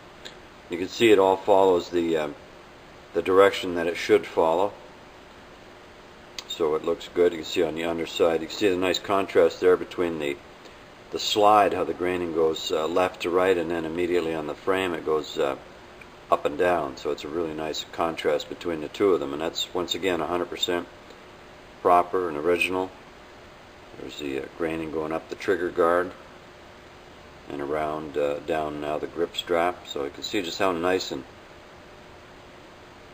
you can see it all follows the direction that it should follow. So it looks good. You can see on the underside, you can see the nice contrast there between the slide, how the graining goes left to right, and then immediately on the frame it goes up and down. So it's a really nice contrast between the two of them, and that's once again 100% proper and original. There's the graining going up the trigger guard and around down now the grip strap. So you can see just how nice and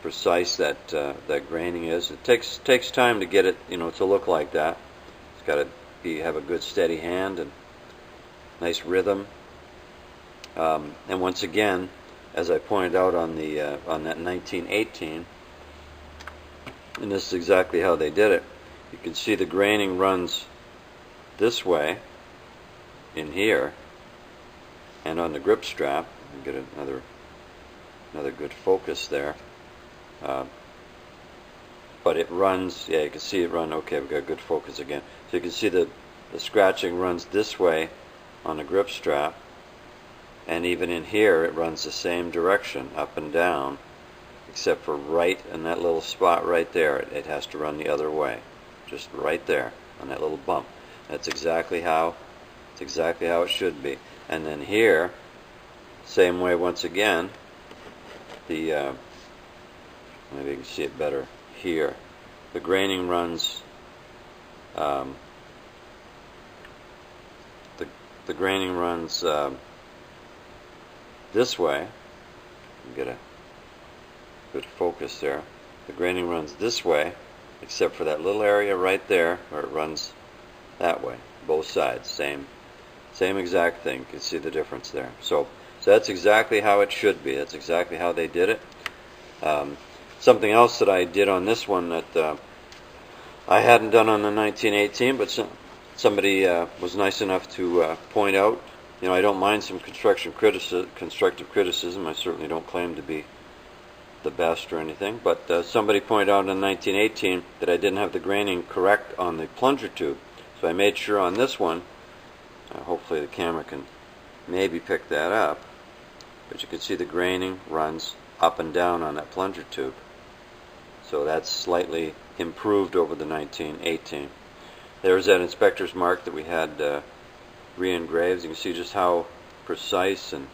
precise that that graining is. It takes time to get it, you know, to look like that. It's got to have a good steady hand and nice rhythm. And once again, as I pointed out on the on that 1918, and this is exactly how they did it. You can see the graining runs this way in here, and on the grip strap. Get another good focus there. But it runs, yeah, you can see it run. Okay, we've got good focus again. So you can see the scratching runs this way on the grip strap, and even in here it runs the same direction, up and down, except for right in that little spot right there. It has to run the other way, just right there on that little bump. That's exactly how it should be. And then here, same way once again. The maybe you can see it better here. The graining runs. The graining runs this way. Get a good focus there. The graining runs this way, except for that little area right there where it runs that way. Both sides, same exact thing. You can see the difference there. So that's exactly how it should be. That's exactly how they did it. Something else that I did on this one that I hadn't done on the 1918, but somebody was nice enough to point out. You know, I don't mind some constructive criticism. I certainly don't claim to be the best or anything, but somebody pointed out in 1918 that I didn't have the graining correct on the plunger tube. So I made sure on this one, hopefully the camera can maybe pick that up, but you can see the graining runs up and down on that plunger tube. So that's slightly improved over the 1918. There's that inspector's mark that we had re-engraved. You can see just how precise and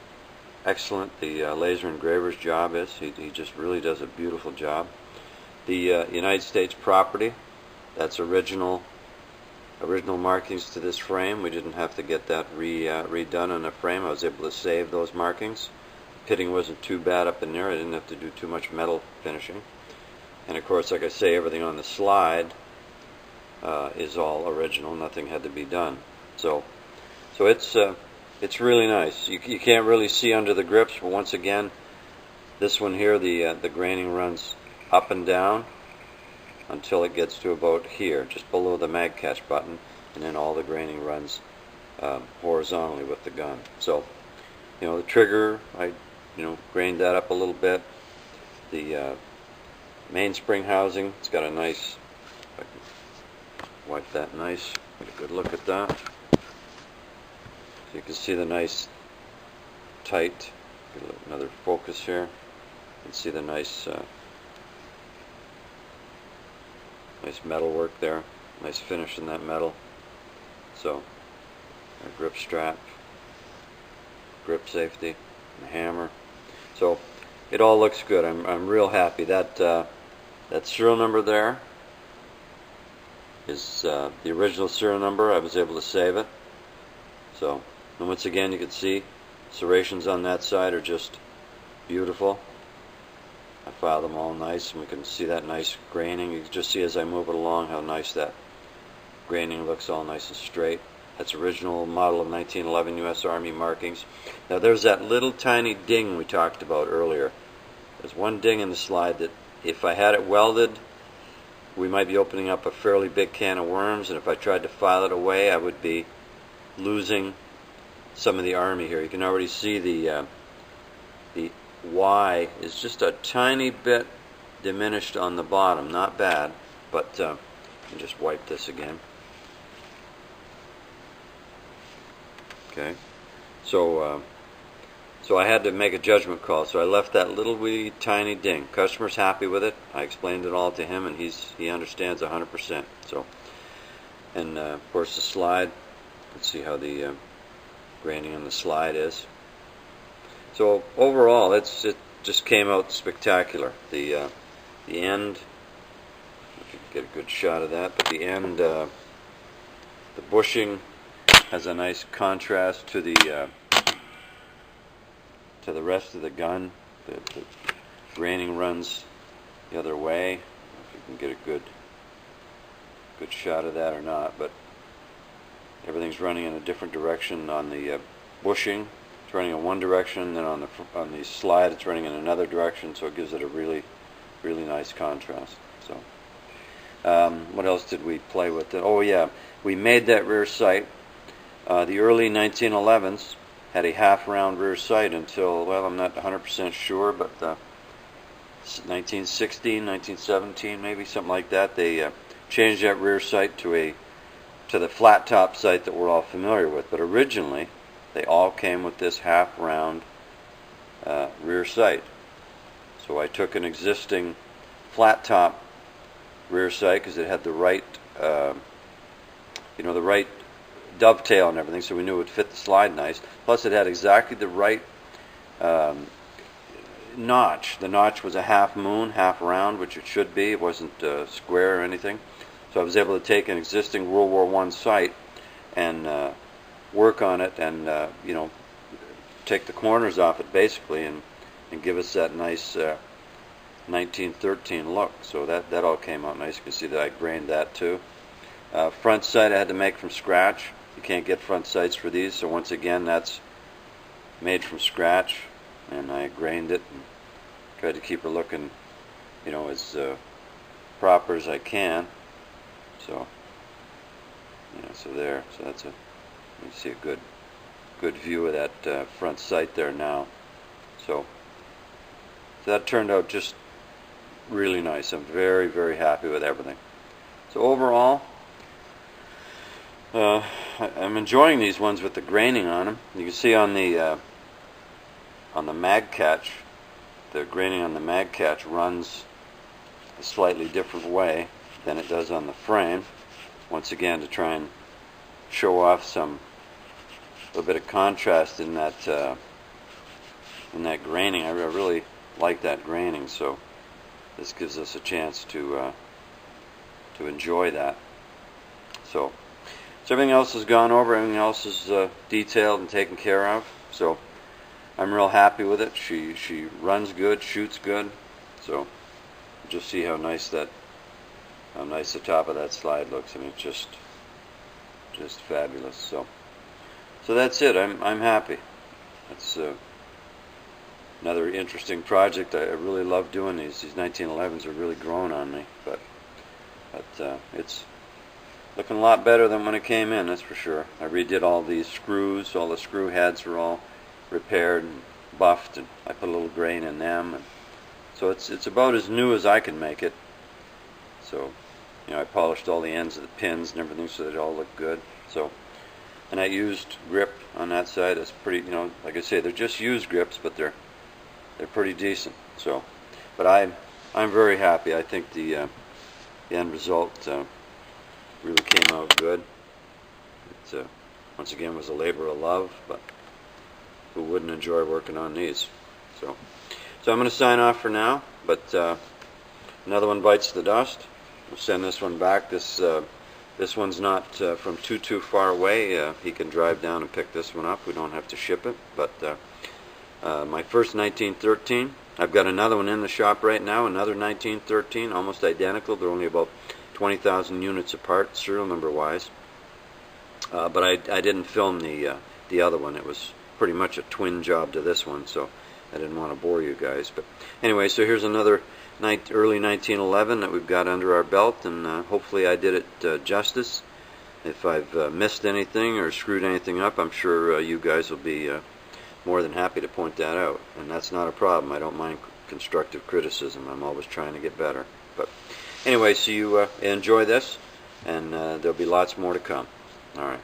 excellent the laser engraver's job is. He just really does a beautiful job. The United States property, that's original markings to this frame. We didn't have to get that redone on the frame. I was able to save those markings. Pitting wasn't too bad up in there. I didn't have to do too much metal finishing. And of course, like I say, everything on the slide is all original. Nothing had to be done. So it's really nice. You can't really see under the grips, but once again, this one here, the graining runs up and down until it gets to about here, just below the mag catch button, and then all the graining runs horizontally with the gun. So, you know, the trigger, I grained that up a little bit. The mainspring housing, it's got a nice, if I can wipe that nice, get a good look at that. So you can see the nice tight, get another focus here. You can see the nice nice metal work there, nice finish in that metal. So, our grip strap, grip safety, and hammer. So it all looks good. I'm real happy. That serial number there is the original serial number. I was able to save it. So, and once again, you can see serrations on that side are just beautiful. I filed them all nice, and we can see that nice graining. You can just see as I move it along how nice that graining looks, all nice and straight. That's original model of 1911 U.S. Army markings. Now there's that little tiny ding we talked about earlier. There's one ding in the slide that if I had it welded, we might be opening up a fairly big can of worms, and if I tried to file it away, I would be losing some of the Army here. You can already see the Y is just a tiny bit diminished on the bottom. Not bad, but let me just wipe this again. Okay, so I had to make a judgment call. So I left that little wee tiny ding. Customer's happy with it. I explained it all to him, and he understands 100%. So, and of course the slide. Let's see how the graining on the slide is. So overall, it just came out spectacular. The end, if you can get a good shot of that, but the end, the bushing has a nice contrast to the rest of the gun. The graining runs the other way. If you can get a good shot of that or not, but everything's running in a different direction on the bushing. It's running in one direction, then on the slide it's running in another direction, so it gives it a really nice contrast. So what else did we play with? Oh yeah, we made that rear sight. The early 1911s had a half round rear sight until, well, I'm not 100% sure, but 1916, 1917, maybe something like that, they changed that rear sight to the flat top sight that we're all familiar with. But originally, they all came with this half round rear sight. So I took an existing flat top rear sight because it had the right, the right dovetail and everything, so we knew it would fit the slide nice. Plus, it had exactly the right notch. The notch was a half moon, half round, which it should be. It wasn't square or anything. So I was able to take an existing World War I sight and work on it, and take the corners off it basically, and give us that nice 1913 look. So that all came out nice. You can see that I grained that too. Front sight I had to make from scratch. You can't get front sights for these, so once again that's made from scratch, and I grained it and tried to keep her looking, as proper as I can. So, so there. So that's you see a good view of that front sight there now. So that turned out just really nice. I'm very happy with everything. So overall, I'm enjoying these ones with the graining on them. You can see on the mag catch, the graining on the mag catch runs a slightly different way than it does on the frame. Once again, to try and show off a little bit of contrast in that graining. I really like that graining, so this gives us a chance to enjoy that. So everything else has gone over, everything else is detailed and taken care of. So I'm real happy with it. She runs good, shoots good. So just see how nice the top of that slide looks. I mean, it's just fabulous. So that's it. I'm happy. It's another interesting project. I really love doing these. These 1911s are really growing on me, but it's looking a lot better than when it came in, that's for sure. I redid all these screws. All the screw heads are all repaired and buffed, and I put a little grain in them, and so it's about as new as I can make it. So I polished all the ends of the pins and everything so that it all looked good. So, and I used grip on that side. It's pretty, like I say, they're just used grips, but they're pretty decent. So, but I'm very happy. I think the end result really came out good. It once again was a labor of love, but who wouldn't enjoy working on these? So I'm going to sign off for now, but another one bites the dust. We'll send this one back. This one's not from too far away. He can drive down and pick this one up. We don't have to ship it. But my first 1913, I've got another one in the shop right now, another 1913, almost identical. They're only about 20,000 units apart, serial number wise. But I didn't film the other one. It was pretty much a twin job to this one, so I didn't want to bore you guys. But anyway, so here's another early 1911 that we've got under our belt, and hopefully I did it justice. If I've missed anything or screwed anything up, I'm sure you guys will be more than happy to point that out, and that's not a problem. I don't mind constructive criticism. I'm always trying to get better. But anyway, so you enjoy this, and there'll be lots more to come. All right.